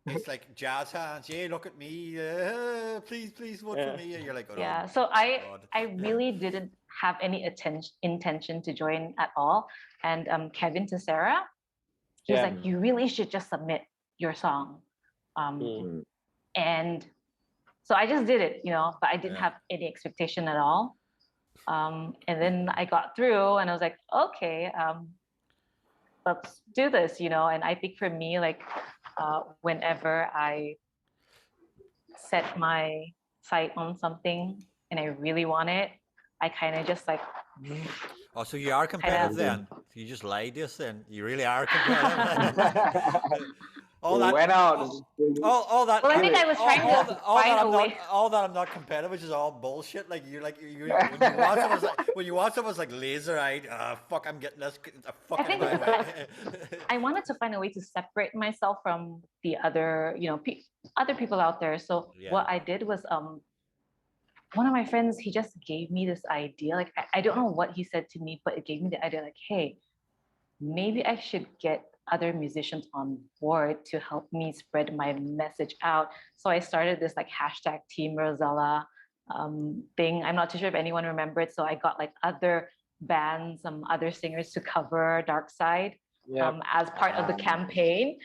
It's like jazz hands. Yeah, look at me. Please vote for me. And you're like, oh, Yeah. no, So I God. really didn't have any intention to join at all. And Kevin to Sarah, he was Yeah. like, you really should just submit your song. Mm. And so I just did it, but I didn't Yeah. have any expectation at all. And then I got through and I was like, okay, let's do this, And I think for me, like, whenever I set my sight on something and I really want it, I kind of just like, Oh, so you are competitive then? You just lied to us then? You really are competitive? all We that went out. all that. well, I think I was trying to find a way. All that I'm not competitive, which is all bullshit. Like you when you want someone's like laser eyed. Fuck, I'm getting this. I think Fucking it's like I wanted to find a way to separate myself from the other, other people out there. So Yeah. what I did was, one of my friends, he just gave me this idea. Like, I don't know what he said to me, but it gave me the idea like, hey, maybe I should get other musicians on board to help me spread my message out. So I started this like hashtag Team Rozella thing. I'm not too sure if anyone remembered. So I got like other bands, some other singers to cover Dark Side. As part of the campaign.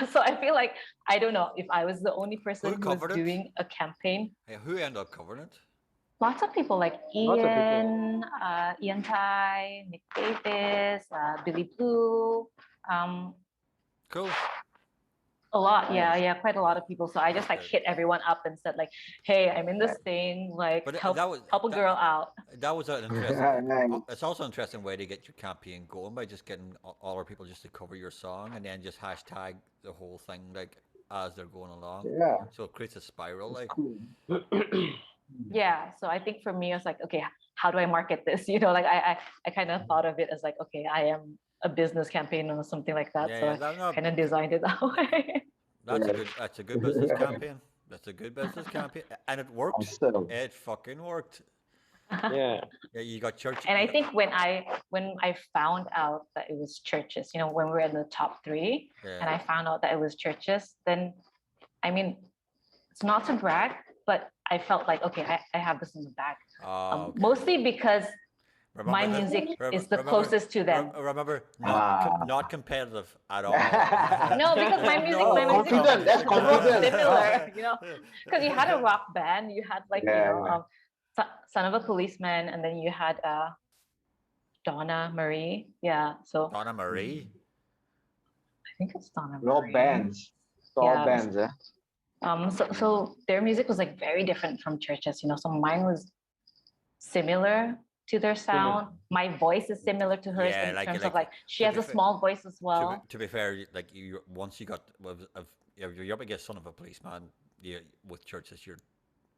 So I feel like, I don't know, if I was the only person who was covered it? doing a campaign, Hey, who ended up covering it? lots of people like Lots of people. Ian Tai, Nick Davis, Billy Blue, Cool. a lot. Nice. Yeah, quite a lot of people. So I just like hit everyone up and said like, hey, I'm in this thing, like But help that was- a that- girl out. That was an interesting. Nice. It's also an interesting way to get your campaign going by just getting all our people just to cover your song and then just hashtag the whole thing like as they're going along. Yeah. So it creates a spiral. Like, Cool. Yeah. So I think for me, I was like, okay, how do I market this? Like I kind of thought of it as like, okay, I am a business campaign or something like that. So I kind of designed it that way. that's a good business campaign. That's a good business campaign, and it worked. Awesome. It fucking worked. Yeah. Yeah, you got church. And I think when I found out that it was Churches, when we were in the top 3, and I found out that it was Churches, then I mean, it's not to brag, but I felt like, okay, I have this in the bag. Okay. Mostly because Remember my that- music is the remember- closest to them. Remember, Ah. not competitive at all. No, because my music, No, my music confident, that's confident. similar, because you had a rock band, you had like Yeah. Son of a Policeman, and then you had Donna Marie. Yeah, so Donna Marie. I think it's Donna All Marie. bands. It's all Yeah. bands, eh? So their music was like very different from churches, you know. So mine was similar to their sound. My voice is similar to hers Yeah, in like terms like of like she to has be a fair, small voice as well. to be fair, like you once you got you're up against Son of a Policeman, you with churches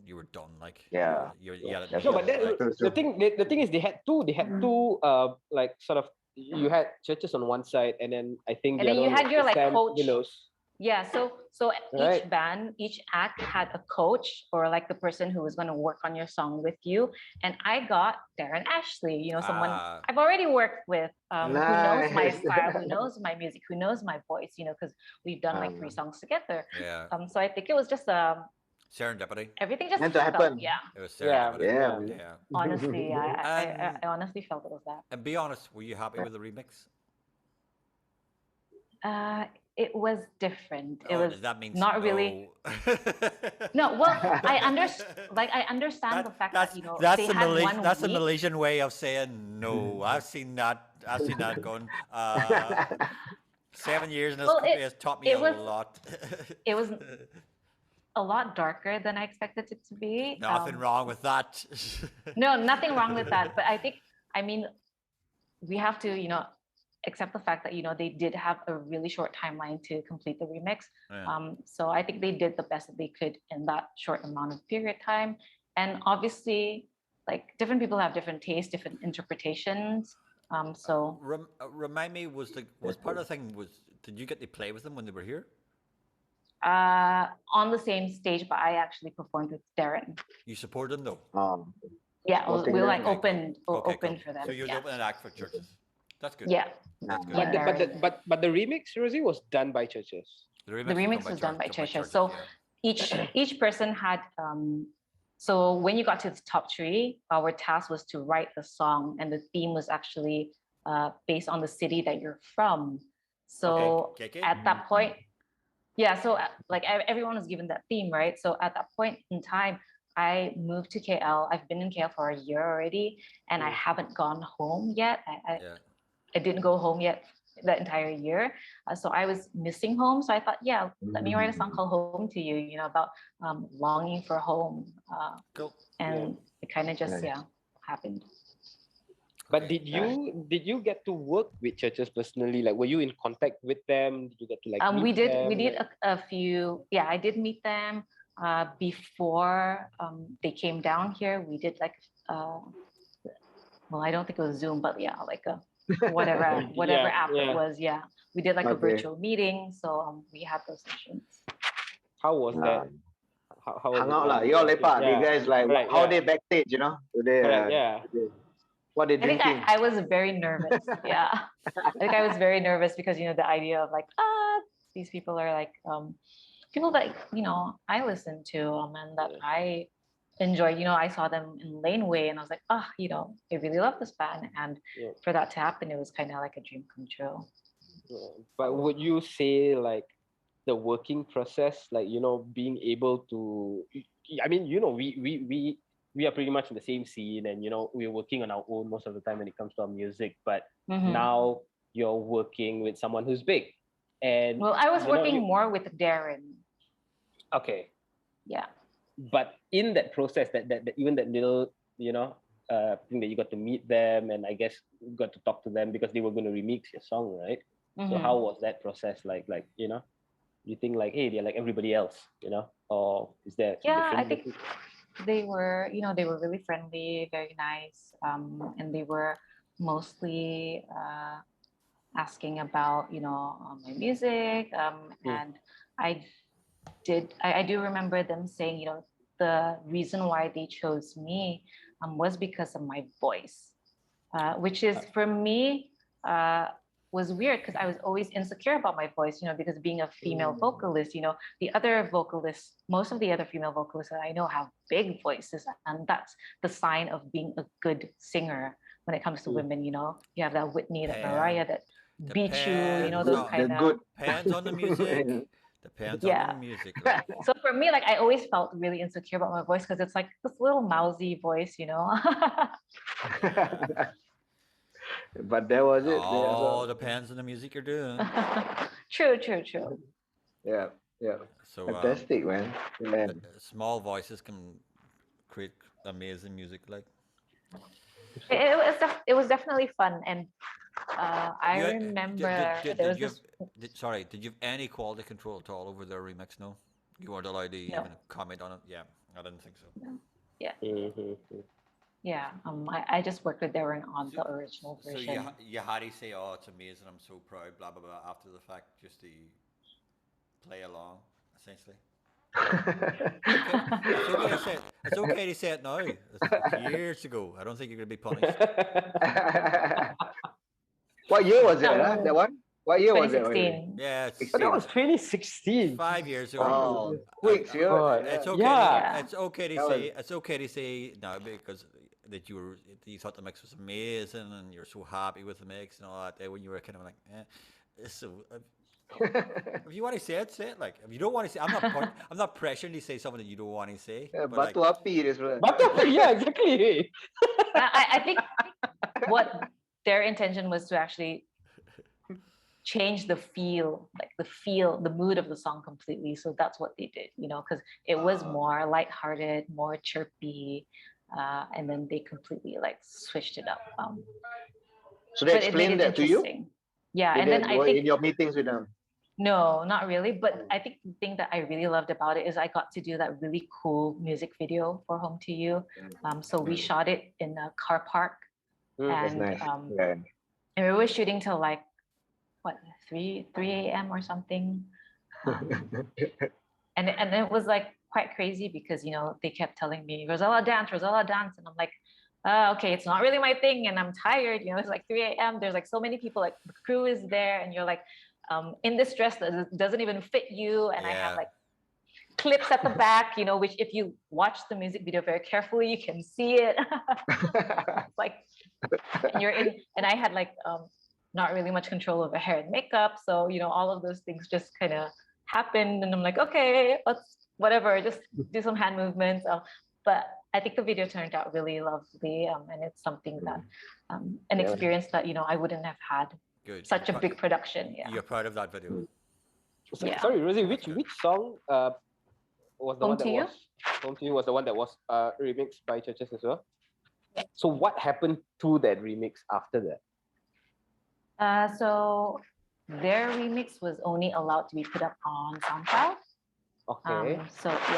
you were done. Like Yeah. you had it That's No, nailed. but that, Like true, the true. thing is they had two like sort of, you had churches on one side, and then I think And the then other you one had was your the like Sam coach. Willows. Yeah, so Right. each band, each act had a coach or like the person who was going to work on your song with you. And I got Darren Ashley, you know, someone I've already worked with, who knows my Nice. style, who knows my music, who knows my voice, you know, because we've done like 3 Um, songs together. yeah, So I think it was just serendipity. everything just meant to felt, happen. yeah. It was Yeah, serendipity. Yeah, yeah. man. Yeah. Honestly, And I honestly felt it was that. and be honest, were you happy with the remix? It was different. It Oh, was that means not really. No, well, I understand the fact that, you know, they had one That's the week. Malaysian way of saying no. I've seen that. I've seen that going. 7 years in this Well, country has taught me it a was lot. it was a lot darker than I expected it to be. Nothing wrong with that. No, nothing wrong with that. But I mean, we have to, you know, accept the fact that, you know, they did have a really short timeline to complete the remix. Yeah. So I think they did the best that they could in that short amount of period time. And obviously, like different people have different tastes, different interpretations. So Remind me, was part of the thing was did you get to play with them when they were here? on the same stage, but I actually performed with Darren. You supported them though. Yeah, Supporting we them. like Okay, cool. opened Okay, opened cool. for them. So you're the Yeah. opening act for churches. That's good. Yeah. That's good. But Yeah, but the remix, Rosie, was done by churches. The remix was done by churches. So yeah. each person had so when you got to the top 3, our task was to write a song, and the theme was actually based on the city that you're from. So Okay. at that point, yeah, so like everyone was given that theme, right? So at that point in time, I moved to KL. I've been in KL for a year already, and I haven't gone home yet. Yeah. I didn't go home yet that entire year. So I was missing home. So I thought, yeah, let me write a song called Home to You, you know, about longing for home. Cool. And it kind of just, Nice. yeah, happened. But Okay. did you get to work with churches personally? Like, were you in contact with them? Did you get to like meet them? We did a few, yeah, I did meet them before they came down here. We did like, well, I don't think it was Zoom, but yeah, like a whatever app it was. Yeah, we did like a virtual meeting, so we had those sessions. How was that? How was Hang it out lah. like? You all lepak. Yeah. You guys like Correct, how yeah. they backstage, you know? Do they, Correct, yeah. what they I think drinking? I was very nervous. Yeah, I think I was very nervous because, you know, the idea of like, these people are like people that, you know, I listen to and that I enjoy. You know, I saw them in Laneway and I was like, you know, I really love this band. And for that to happen, it was kind of like a dream come true. But would you say like the working process, like, you know, being able to, I mean, you know, we are pretty much in the same scene, and, you know, we're working on our own most of the time when it comes to our music, but now you're working with someone who's big. And well, I was working more with Darren. Okay. Yeah. But in that process, that even that little, you know, thing that you got to meet them, and I guess you got to talk to them because they were going to remix your song, right? So how was that process like, you know, you think like, hey, they're like everybody else, you know, or is there I think they were, you know, they were really friendly, very nice, and they were mostly asking about, you know, my music, and I do remember them saying, you know, the reason why they chose me was because of my voice, which is for me was weird because I was always insecure about my voice, you know, because being a female vocalist, you know, the other vocalists, most of the other female vocalists that I know have big voices, and that's the sign of being a good singer when it comes to women, you know. You have that Whitney, that Mariah, that beat you, you know, those kind of. Depends on the music. Depends on the music. Like. So for me, like I always felt really insecure about my voice because it's like this little mousy voice, you know. But that was it. All depends on the music you're doing. True. Yeah. Yeah. So Fantastic, man. Man. small voices can create amazing music. Like It was definitely fun, and I you, remember there was did you this. sorry, did you have any quality control at all over their remix? No, you weren't allowed to No, even comment on it. Yeah, I didn't think so. no. Yeah, Mm-hmm. yeah. I just worked with Darren on So, the original so you version. you had to say, "Oh, it's amazing! I'm so proud." Blah blah blah. After the fact, just to play along, essentially. It's okay. It's okay to say it. It's okay to say it now. It's years ago. I don't think you're gonna be punished. What year was it, No, that one? What year was it, by the way? 2016. Yeah, But that 16. was 2016. 5 years ago. Oh, I, quick, yeah. God. it's Yeah. okay. To, Yeah. Yeah, it's okay to That was, say. It's okay to say now because that you thought the mix was amazing and you're so happy with the mix and all that. When you were kind of like, so if you want to say it. Like if you don't want to say, I'm not pressuring you to say something that you don't want to say. yeah, But like, batu api this one. But yeah, exactly. I think what their intention was to actually change the feel, the mood of the song completely. So that's what they did, because it was more lighthearted, more chirpy, and then they completely like switched it up. So they But it made explained it that to you? interesting. Yeah, and then I In think your meetings with them? no, not really. But I think the thing that I really loved about it is I got to do that really cool music video for Home to You. So we shot it in a car park, That's and nice. Yeah. and we were shooting till like what 3 a.m. or something. And it was like quite crazy because they kept telling me Rozella dance, and I'm like, okay, it's not really my thing, and I'm tired. It's like 3 a.m. There's like so many people, like the crew is there, and you're like in this dress that doesn't even fit you, and I have yeah, like clips at the back, which if you watch the music video very carefully, you can see it. Like, and you're in, and I had like not really much control over hair and makeup, so all of those things just kind of happened, and I'm like, okay, let's whatever, just do some hand movements. But I think the video turned out really lovely, and it's something that an Yeah. experience that I wouldn't have had good. such a big production. Yeah, You're proud of that video. yeah. Sorry, Rosie, which good. which song was the Home one to that You? was Home to You was the one that was remixed by Churches as well? Yeah. So what happened to that remix after that? So their remix was only allowed to be put up on SoundCloud. Okay. So we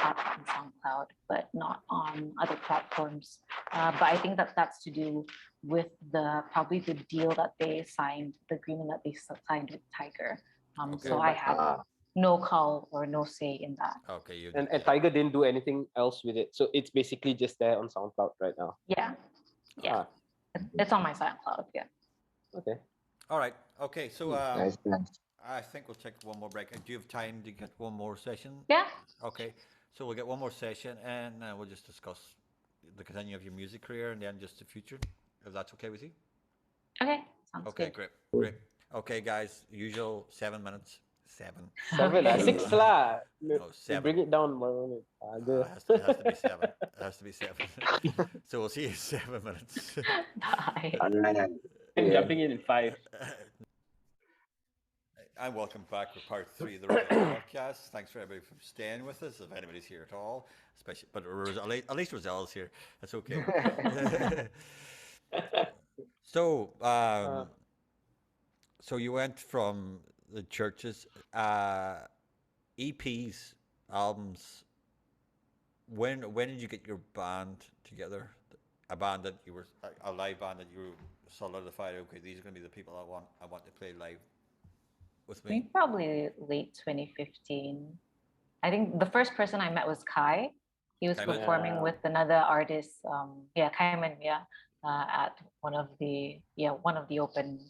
put on SoundCloud, but not on other platforms. But I think that's to do with probably the deal that they signed, the agreement that they signed with Tiger. Okay. So I had no call or no say in that. Okay, you And Tiger didn't do anything else with it. So it's basically just there on SoundCloud right now. Yeah, yeah. It's on my SoundCloud. Yeah. Okay. All right. Okay. So Nice. I think we'll take one more break. Do you have time to get one more session? Yeah. Okay. So we'll get one more session, and we'll just discuss the continue of your music career, and then just the future, if that's okay with you. Okay. Sounds Okay. good. Great. Okay, guys. Usual 7 minutes. 7. 7, Okay. 6 lah. No, 7. Bring it down 1 minute. It has to be 7. It has to be 7. So we'll see you in 7 minutes. Bye. I'm jumping in 5. And welcome back for part 3 of the podcast. Thanks for everybody for staying with us. If anybody's here at all, especially, but at least Rosella's here. That's okay. So, so you went from the churches, EPs, albums. When did you get your band together? A band that you were a live band that you solidified. Okay, these are going to be the people I want to play live with I me. think probably late 2015. I think the first person I met was Kai. He was Kaiman. performing with another artist. Kaiman. At one of the open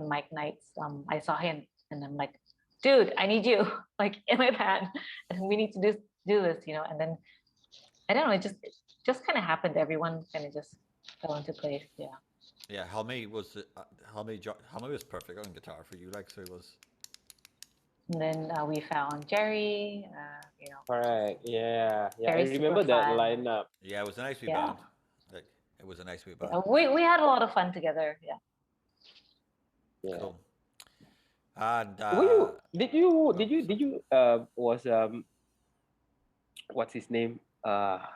mic nights. I saw him and I'm like, dude, I need you like in my band, and we need to do this, And then I don't know, it just kind of happened. Everyone kind of just fell into place. Yeah. Yeah, Helmi was perfect on guitar for you, like so it was. And then we found Jerry. Correct. Yeah. I Very remember super that fun. lineup. Yeah, it was a nice wee Yeah. band. Like it was a nice wee band. We had a lot of fun together. Yeah. Yeah. Cool. And Did you was what's his name?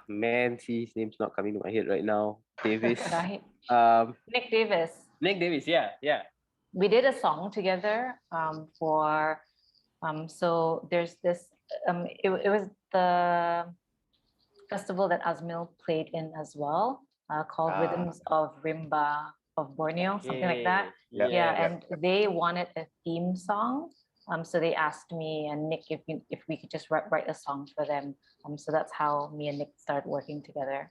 Man, see, his name's not coming to my head right now. Davis. Nick Davis. Nick Davis, yeah. We did a song together for so there's this it was the festival that Azmil played in as well, called Rhythms of Rimba of Borneo, something like that. Yeah. And they wanted a theme song. So they asked me and Nick if we could just write a song for them. So that's how me and Nick started working together.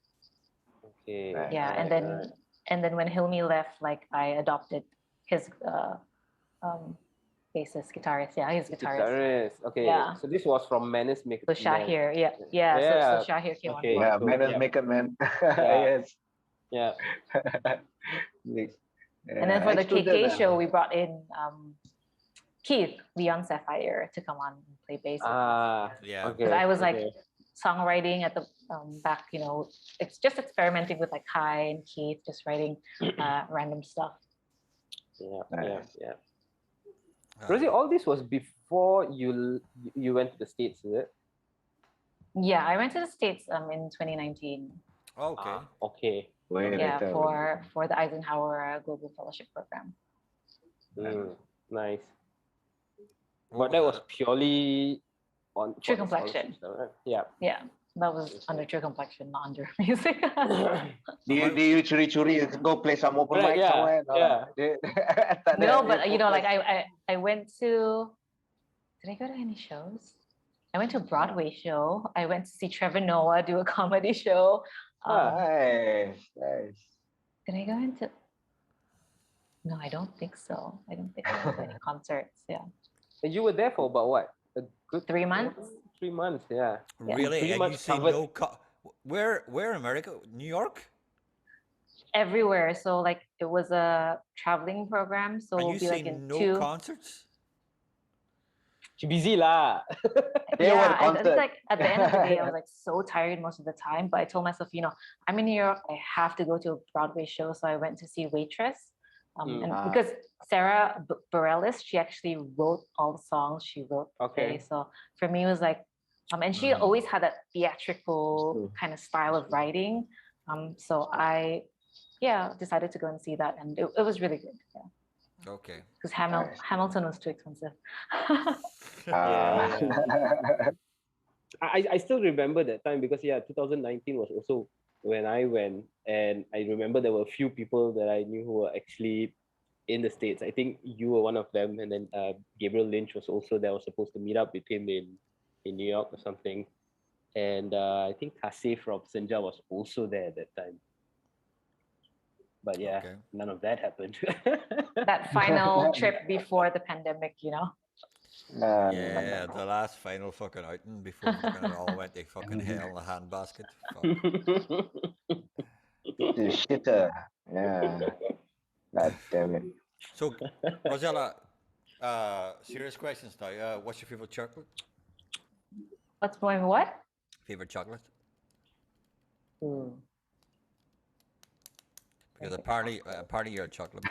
Okay. Yeah, and then when Hilmi left, like I adopted his bassist, guitarist. Yeah, he's guitarist. Okay. Yeah. So this was from Menace Make. So Shahir, so Shahir came on. Yeah, cool. man, make it, man. Yeah. Yes. Yeah. And then for the KK show, we brought in Keith, Leon Sapphire, to come on and play bass. yeah. Okay. But I was like songwriting at the back, it's just experimenting with like Kai and Keith, just writing random stuff. Yeah. Rosie, all this was before you went to the States, is it? Yeah, I went to the States in 2019. Okay. Okay. For the Eisenhower Global Fellowship Program. Nice. But that was purely on True Complexion. Right? Yeah. Yeah, that was under True Complexion, not under music. Do you churi go play some open mic somewhere? No, but like I went to. Did I go to any shows? I went to a Broadway show. I went to see Trevor Noah do a comedy show. Nice. Did I go into? No, I don't think so. I don't think I went to any concerts. Yeah. And you were there for about what? A good 3 months. 3 months, yeah. Really? Pretty And much you see covered- where in America? New York? Everywhere. So like it was a traveling program. So And we'll you be see like in no 2. concerts? She busy lah. Yeah, and it's like at the end of the day, I was like so tired most of the time. But I told myself, I'm in New York, I have to go to a Broadway show. So I went to see Waitress. And because Sarah Bareilles, she actually wrote all the songs. She wrote the play. So for me, it was like, and she always had that theatrical kind of style of writing. So I, decided to go and see that, and it was really good. Yeah. Okay. Because Hamilton was too expensive. I still remember that time because 2019 was also when I went, and I remember there were a few people that I knew who were actually in the States. I think you were one of them, and then Gabriel Lynch was also there. I was supposed to meet up with him in New York or something, and I think Kasey from Senja was also there at that time. But none of that happened. That final trip before the pandemic, Yeah, the last final fucking outing before it all went to fucking hell in a handbasket. The shitter. Yeah. God damn it. So, Rozella, serious questions now. What's your favorite chocolate? What's my what? Favorite chocolate? Ooh. Because apparently you're a chocolate.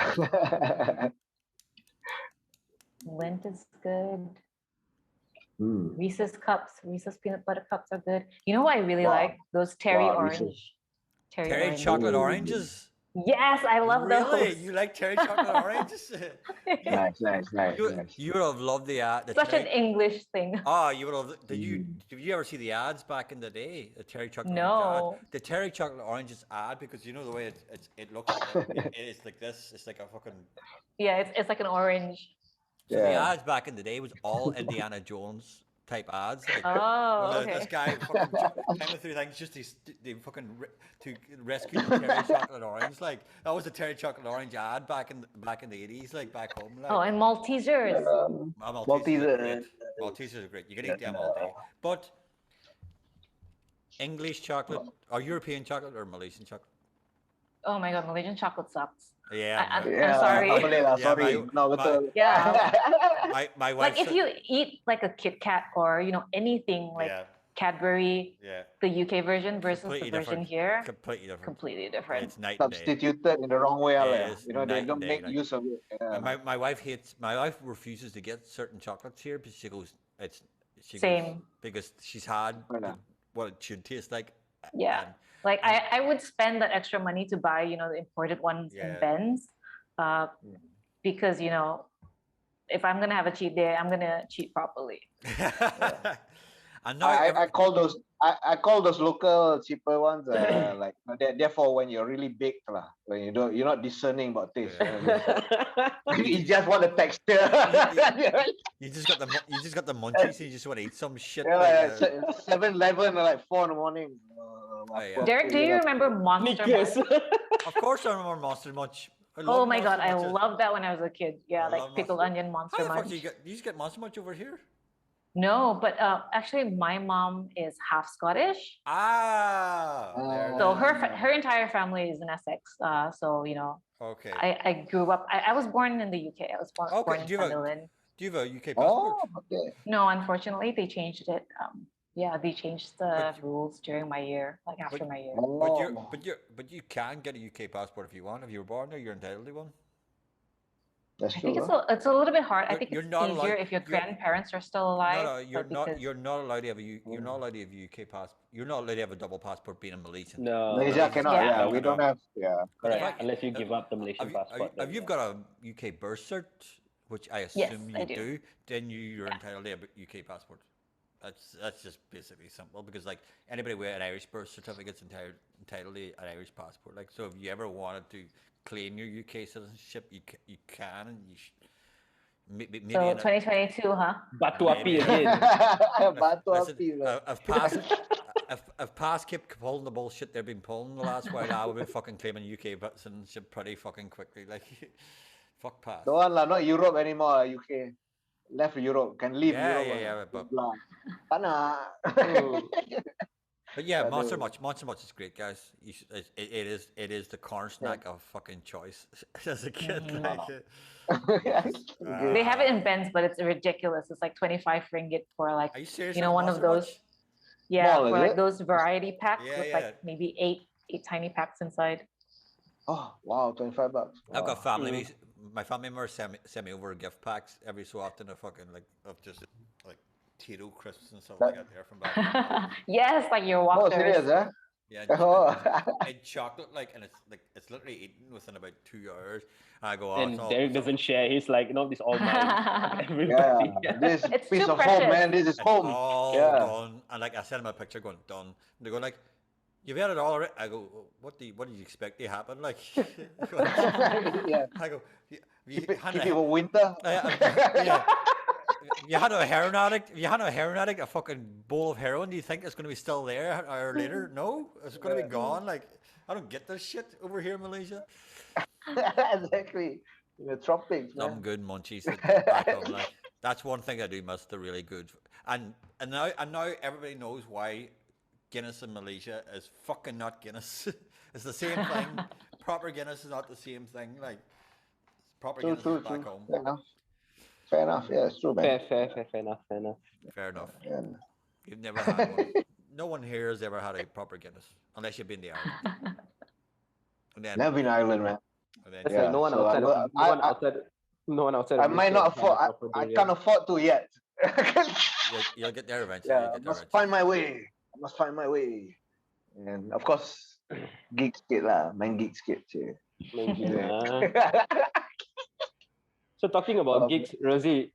Lindt is good. Reese's peanut butter cups are good. You know what I really like? Those Terry orange. Reese's. Terry chocolate oranges? Yes, I love really? those. You like Terry chocolate oranges? Nice. You would have loved the ad. Such an English thing. Oh, you would have. Did you ever see the ads back in the day? The Terry chocolate No. orange ad? The Terry chocolate oranges ad, because you know the way it looks. It's like this. It's like a fucking. Yeah, it's like an orange. So the ads back in the day was all Indiana Jones type ads. Like, okay. This guy fucking climbing through things just to rescue the Terry chocolate orange. Like that was the Terry chocolate orange ad back in the 80s, like back home. Like. Oh, and Maltesers. Maltesers are great. You can eat them all day. But English chocolate or European chocolate or Malaysian chocolate? Oh my god, Malaysian chocolate sucks. Yeah. I'm sorry. My wife. Like if you eat like a Kit Kat or anything like Cadbury, Yeah. the UK version versus Completely the version different. here, Completely different. completely different. It's night and day. Substituted in the wrong way, It is you know, they night don't and day, make like- use of it. Yeah. My wife refuses to get certain chocolates here because she goes, she goes, Same. because she's had Right now. what it should taste like. Yeah. and- Like and- I would spend that extra money to buy, the imported ones in Yeah. Ben's, because if I'm gonna have a cheat day, I'm gonna cheat properly. And now I call those local cheaper ones like therefore when you're really baked lah, when you're not discerning about taste. You just want the texture. you just got the munchies and you just want to eat some shit. Yeah, like, like 7-Eleven like 4 in the morning. yeah. Derek, do you remember Monster Snickers. Munch? Of course, I remember Monster Munch. I Oh love my God, Monster I Munches. loved that when I was a kid. Yeah, I like love pickled Monster- onion How Monster the fuck Munch. do you just get Monster Munch over here? No, but actually my mom is half Scottish. Ah. there it So is. her entire family is in Essex. So Okay. I grew up. I was born in the UK. I was born Okay, in do you have a- Sunderland. Do you have a UK passport? Oh, okay. No, unfortunately, they changed it. Yeah, they changed the But- rules during my year, like after my year. Oh. But you can get a UK passport if you want. If you were born there, you're entitled to one. That's I true. think Huh? it's a little bit hard. I You're- think you're it's not easier allowed- if your you're- grandparents are still alive. No, you're but not. because- You're not allowed to have You're not allowed to have a UK passport. You're not allowed to have a double passport being a Malaysian. No. Malaysia cannot. Yeah. Yeah, we don't have. Yeah. Correct. Yeah. Unless you give up the Malaysian passport. Have then, you yeah. got a UK birth cert, which I Yes, assume I you do. do? Then you're entitled to a UK passport. That's just basically simple because like anybody with an Irish birth certificate's entitled to an Irish passport. Like so, if you ever wanted to claim your UK citizenship, you can and you should. Maybe So in a- 2022, huh? Batu Maybe. api again. Batu Listen, api lah. if past kept pulling the bullshit they've been pulling the last while, I would be fucking claiming UK citizenship pretty fucking quickly. Like, fuck past. Don't want lah, not Europe anymore. UK left Europe, can leave Yeah, Europe. yeah, lah. but- Blah. Tak nak. But yeah, I Monster know. Munch is great, guys. You should, it is the corn snack of fucking choice as a kid. Like, They have it in Ben's, but it's ridiculous. It's like 25 ringgit for like, are you serious? you know, about one of Monster those. Munch? Yeah, Small, for is like it? those variety packs Yeah, with yeah. like maybe eight tiny packs inside. Oh wow, $25. I've got Wow. family. My family members send me over gift packs every so often. Of fucking like of just like Tito crisps and stuff like that there from back. Yes, like your Oh, walkers. serious, eh? Yeah, Oh. and chocolate like, and it's literally eaten within about 2 hours. I go, oh, And it's all, Derek it's all- doesn't share. He's like, this all mine. Yeah, Everybody. this It's piece too of precious. home, man. This is it's home. all Yeah. done. And like I send them a picture going done. And they go like, you've had it all already. I go, what do you expect to happen? Like, Yeah. I go, you Keep it had a- for winter. yeah. You had a heroin addict. You had a heroin addict, a fucking bowl of heroin. Do you think it's going to be still there an hour later? No, it's going to be gone. Like, I don't get this shit over here in Malaysia. Exactly. In the tropics, Some man. good munchies. Back home, like, that's one thing I do miss. They're really good. And now everybody knows why Guinness in Malaysia is fucking not Guinness. It's the same thing. Proper Guinness is not the same thing. Like, proper True, Guinness true, is back true. home. Fair enough. Fair enough. Yeah, it's true, man. Fair enough. Fair enough. Yeah. You've never had one. No one here has ever had a proper Guinness, unless you've been to Ireland. And then, Never been to Ireland, man. and then It's Yeah, like no one so outside. I- No one outside. I of might Malaysia not has had a afford. proper I durian. can't afford to yet. you'll get there eventually. Yeah, You'll I get there must eventually. find my way. I must find my way. And of course, geek skit lah. Main geek skit je. Maybe, Yeah. So talking about Um, gigs, Rosie,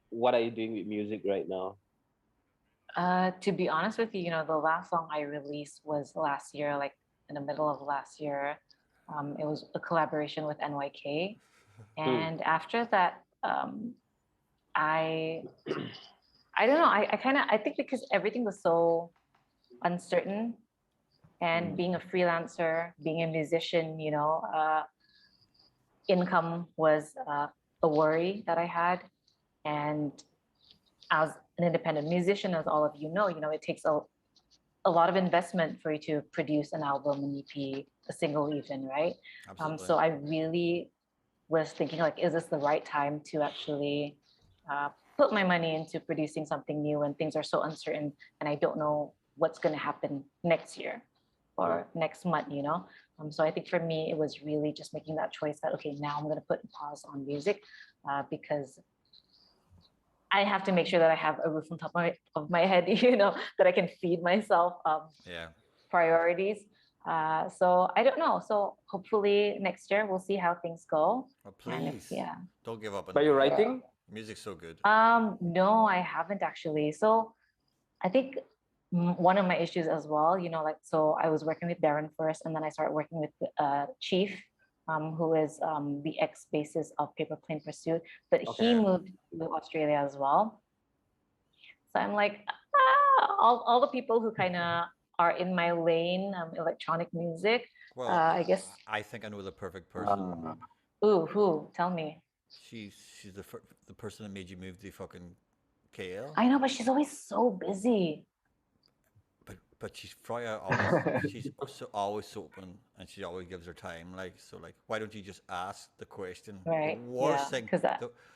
what are you doing with music right now? To be honest with you, the last song I released was last year, like in the middle of last year. It was a collaboration with NYK. And after that, I don't know, I think because everything was so uncertain and being a freelancer, being a musician, income was a worry that I had. And as an independent musician, as all of you know, it takes a lot of investment for you to produce an album, an EP, a single even, right? Absolutely. So I really was thinking like, is this the right time to actually put my money into producing something new when things are so uncertain and I don't know what's going to happen next year or next month, you know? So I think for me, it was really just making that choice that, okay, now I'm going to put a pause on music because I have to make sure that I have a roof on top of my head, you know, that I can feed myself priorities. So I don't know. So hopefully next year we'll see how things go. Oh, please. Don't give up on But you're writing? Music's so good. No, I haven't actually. So I think one of my issues as well, you know, like, so I was working with Darren first, and then I started working with Chief, who is the ex-bassist of Paper Plane Pursuit, but he moved to Australia as well. So I'm like, all the people who kind of are in my lane, electronic music. Well, I guess. I think I know the perfect person. Ooh, who? Tell me. She's the person that made you move to fucking KL. I know, but she's always so busy. But she's Freya she's always so open, and she always gives her time. Like, so, like, why don't you just ask the question? Right. The worst thing,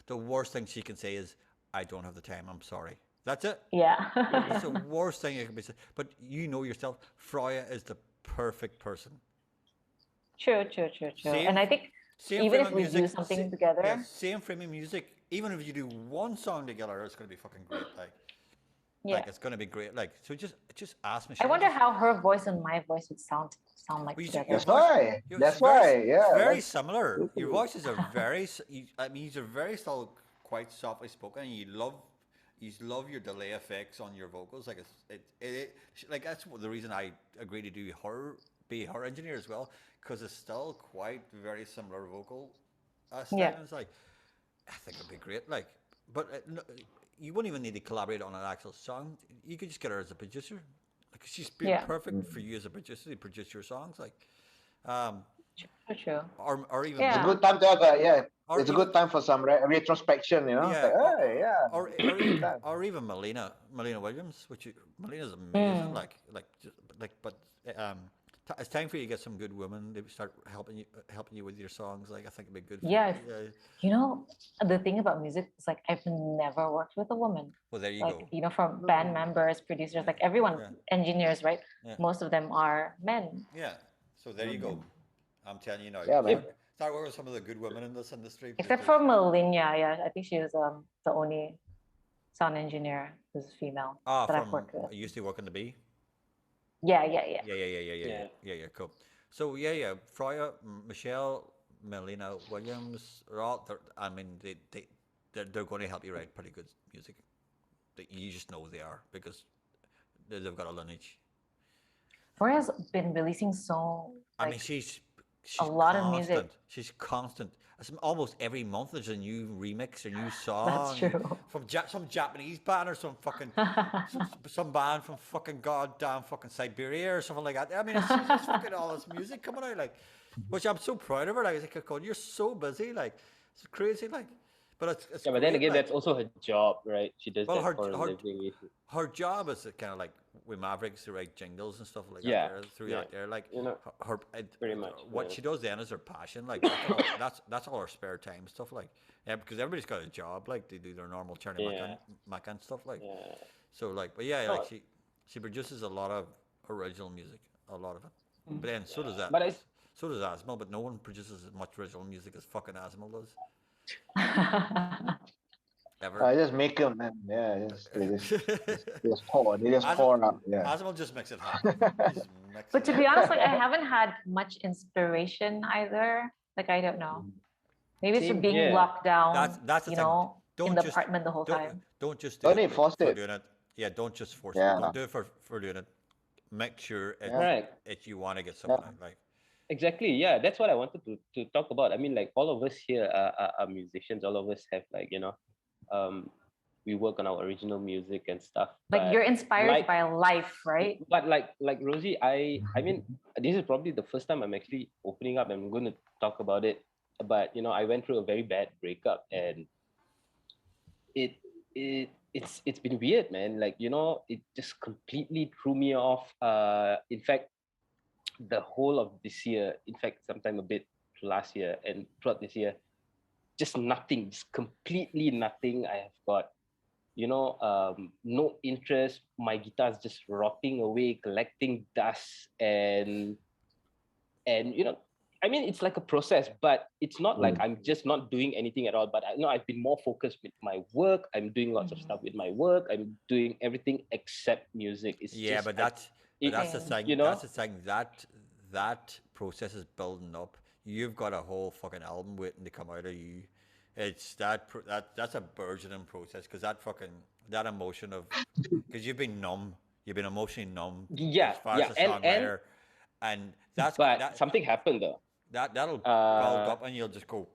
the worst thing she can say is, "I don't have the time. I'm sorry." That's it. Yeah. That's the worst thing you can be said. But you know yourself, Freya is the perfect person. True. And I think even if we do something together, same framing music. Even if you do one song together, it's going to be fucking great. Like it's going to be great. Like, so just ask Michelle. I wonder how her voice and my voice would sound like together. That's why. That's why. Yeah. It's very similar. Your voices are very. I mean, you're very still quite softly spoken. And you love your delay effects on your vocals. Like like that's the reason I agreed to be her engineer as well, because it's still quite very similar vocal styles. Like, I think it'd be great. Like, but you wouldn't even need to collaborate on an actual song. You could just get her as a producer. Like, she's been perfect for you as a producer to produce your songs. Like, True. Or even it's a good time to have it's a good time for some retrospection, you know. Yeah. Or even Melina Williams, Melina's amazing. But it's time for you to get some good women. They start helping you with your songs. Like, I think it'd be good. You know, the thing about music is, like, I've never worked with a woman. Well, there you go. Like, you know, from band members, producers, like everyone, engineers, right? Most of them are men. Yeah. So there you go. I'm telling you now. Yeah, man. Start working with some of the good women in this industry. Except for Melina, I think she was the only sound engineer who's female that I've worked with. I used to work in the B. Yeah. Cool. So Freya, Michelle, Melina Williams, they're going to help you write pretty good music. You just know they are, because they've got a lineage. Freya's been releasing she's a lot of music. She's constant. Almost every month there's a new remix, a new song. That's true. From some Japanese band or some fucking some band from fucking goddamn fucking Siberia or something like that. I mean, it's just fucking all this music coming out, like, which I'm so proud of her. Like, God, you're so busy, like, it's crazy, like. But it's but then again, that's also her job, right? She does that for a living. Her job is kind of like with Mavericks to write jingles and stuff like that. Out there, like, you know, her pretty much what she does then is her passion. Like, that's all her spare time stuff. Like, because everybody's got a job. Like, they do their normal turning Mac and stuff. Like, so, like, but like she produces a lot of original music, a lot of it. But then so does that. So does Asmal, but no one produces as much original music as fucking Asmal does. Ever. I just make them, man. Yeah, they just pour. They just pour out. Yeah. Asmal just makes it happen. But to be honest, like, I haven't had much inspiration either. Like, I don't know. Maybe it's being locked down. That's in the apartment the whole time. Don't just do it force for it. doing it. Yeah, don't just force it. Don't do it for doing it. Make sure you want to get someone out. Like. Exactly. Yeah, that's what I wanted to talk about. I mean, like, all of us here are musicians. All of us have, like, you know, we work on our original music and stuff. Like, you're inspired by life, right? But like Rosie, I mean, this is probably the first time I'm actually opening up. I'm going to talk about it. But, you know, I went through a very bad breakup, and it's been weird, man. Like, you know, it just completely threw me off. In fact, the whole of this year, in fact, sometime a bit last year and throughout this year, just nothing, just completely nothing. I have got no interest. My guitar is just rotting away, collecting dust, and I mean, it's like a process, but it's not like I'm just not doing anything at all. But I've been more focused with my work. I'm doing lots of stuff with my work. I'm doing everything except music. It's Yeah, just but that's the Same. thing. That's the thing. That process is building up. You've got a whole fucking album waiting to come out of you. It's that's a burgeoning process because that emotion of because you've been numb. You've been emotionally numb as yeah, far as yeah, a and songwriter, and but something happened though. that'll build Uh, up, and you'll just go,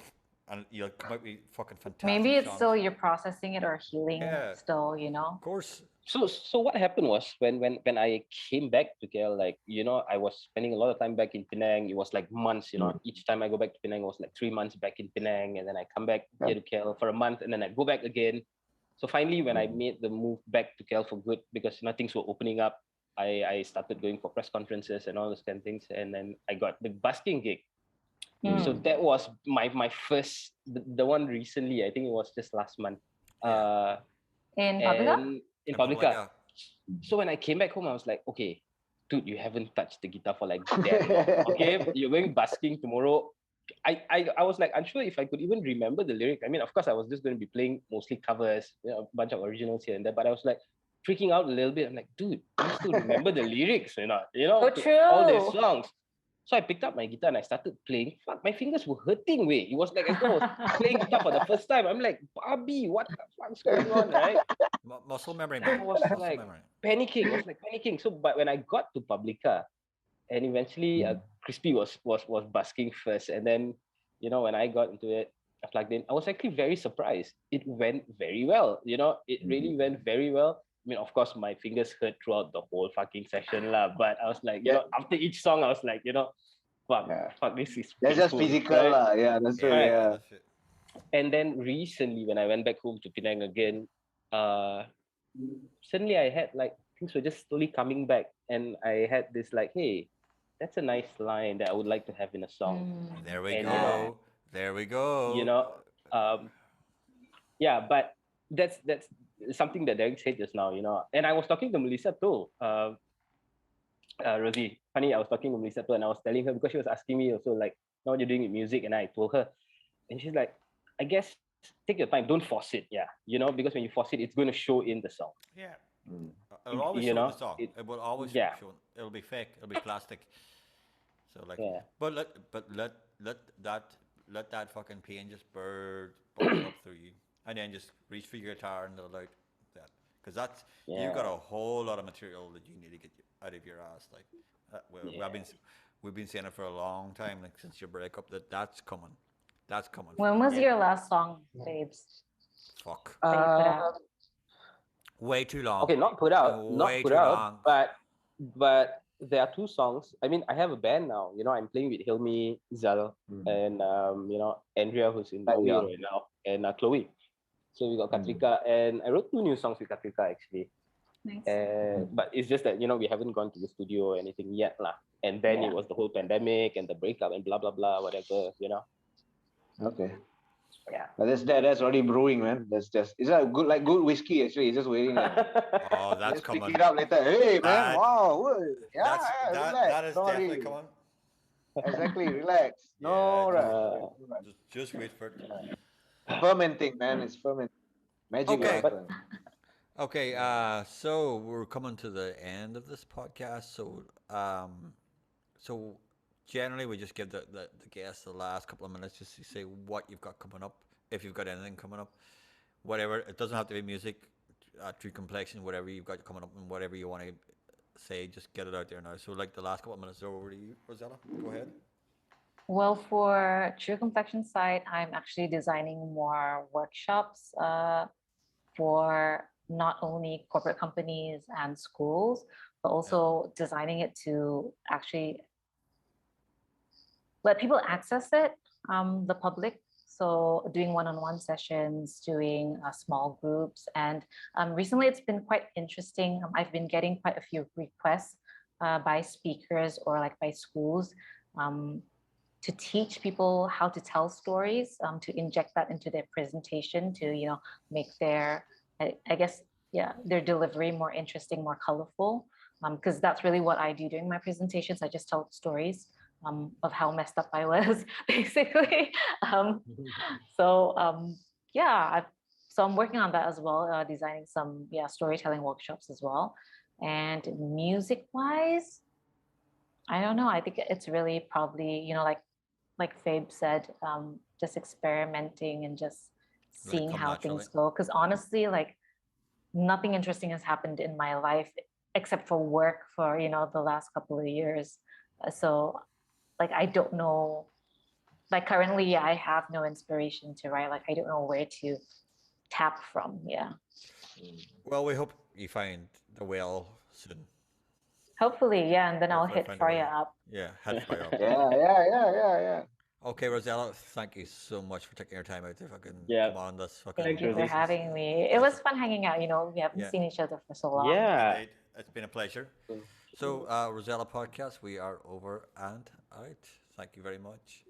and you'll come out with fucking Maybe fantastic it's songs. still you're processing it or healing Yeah, still, of course. so what happened was when I came back to KL, like I was spending a lot of time back in Penang. It was like months. Each time I go back to Penang, it was like 3 months back in Penang, and then I come back here to KL for a month, and then I go back again. So finally, when I made the move back to KL for good, because things were opening up, I started going for press conferences and all those kind of things, and then I got the busking gig. So Mm. that was my first, the one recently. I think it was just last month. Yeah, In Paprika? And in in public. Publica. So when I came back home, I was like, okay, dude, you haven't touched the guitar for like that long. Okay, you're going busking tomorrow. I was like unsure if I could even remember the lyrics. I mean, of course, I was just going to be playing mostly covers, a bunch of originals here and there. But I was like freaking out a little bit. I'm like, dude, do you still remember the lyrics? So To all these true. songs. So I picked up my guitar and I started playing. Fuck, my fingers were hurting. Way it was like as though I was playing guitar for the first time. I'm like, Bobby, what the fuck's going on, right? Muscle memory, I man. was Muscle like memory. panicking. I was like panicking. So, but when I got to Publica, and eventually Crispy was busking first, and then when I got into it, I plugged in. I was actually very surprised. It went very well. It really went very well. I mean, of course, my fingers hurt throughout the whole fucking session, lah. But I was like, after each song, I was like, fuck, this is That's just painful, physical, right? lah. Yeah, that's right. Right. Yeah, Yeah. that's it. And then recently, when I went back home to Penang again, uh, suddenly I had like things were just slowly coming back, and I had this like, hey, that's a nice line that I would like to have in a song. Mm. There we And go. There we you go. know, um, yeah, but that's something that Derek said just now, And I was talking to Melissa too, Rosie. Funny, I was talking to Melissa too, and I was telling her because she was asking me also like, now what you're doing with music, and I told her, and she's like, I guess take your time, don't force it, yeah, because when you force it, it's going to show in the song. Yeah. It'll always You show in the know, song. it, It will always yeah, show. It'll be fake. It'll be plastic. So like, yeah, but let that fucking pain just bubble up through you, and then just reach for your guitar and let out that, because that's you've got yeah, a whole lot of material that you need to get out of your ass. Like, yeah. we've been saying it for a long time, like since your breakup, that's coming. That's coming for When you. was your last song, babes, Fuck. that you put Uh, out? Way too long. okay, not Way put too out, long. but there are two songs. I mean, I have a band now. I'm playing with Hilmi, Zal, and Andrea, who's in Norway Yeah. right now, and Chloe. So we got Katrika, and I wrote two new songs with Katrika actually. Nice. But it's just that we haven't gone to the studio or anything yet, lah. And then it was the whole pandemic and the breakup and blah blah blah, whatever. Okay. Yeah. But that's already brewing, man. That's just it's like good whiskey actually. It's just waiting there. Oh, that's Just pick coming. it up later. Hey man, That wow. Yeah, relax. that is Don't definitely worry. coming. Exactly, relax. Yeah, No rush. just wait for it. Fermenting, man. It's fermenting. Magic will Okay. happen. Okay, so we're coming to the end of this podcast. So generally we just give the guests the last couple of minutes just to say what you've got coming up, if you've got anything coming up, whatever. It doesn't have to be music, True Complexion, whatever you've got coming up, and whatever you want to say, just get it out there now. So like the last couple of minutes are over to you, Rozella. Go ahead. Well, for True Complexion side, I'm actually designing more workshops for not only corporate companies and schools, but also designing it to actually let people access it, the public. So doing one-on-one sessions, doing small groups. And recently it's been quite interesting. I've been getting quite a few requests by speakers or like by schools to teach people how to tell stories, to inject that into their presentation, to make their I guess, yeah, their delivery more interesting, more colorful. Because that's really what I do during my presentations. I just tell stories of how messed up I was, basically. Um, so yeah, so I'm working on that as well, designing some storytelling workshops as well. And music wise, I don't know. I think it's really probably, like Fabe said, just experimenting and just Let it seeing come how naturally. things go. Because honestly, like nothing interesting has happened in my life except for work for the last couple of years. So like I don't know. Like currently, yeah, I have no inspiration to write. Like I don't know where to tap from. Yeah. Well, we hope you find the well soon. Hopefully, yeah, and then I'll Hopefully hit find a Freya way. up. Yeah, head fire up. Yeah. Okay, Rosella, thank you so much for taking your time out to fucking Yeah. come on this fucking. Thank Thanks, you for Rosie. having me. It was fun hanging out. We haven't Yeah. seen each other for so long. Yeah. Indeed, it's been a pleasure. So, Rosella podcast, we are over and out. Thank you very much.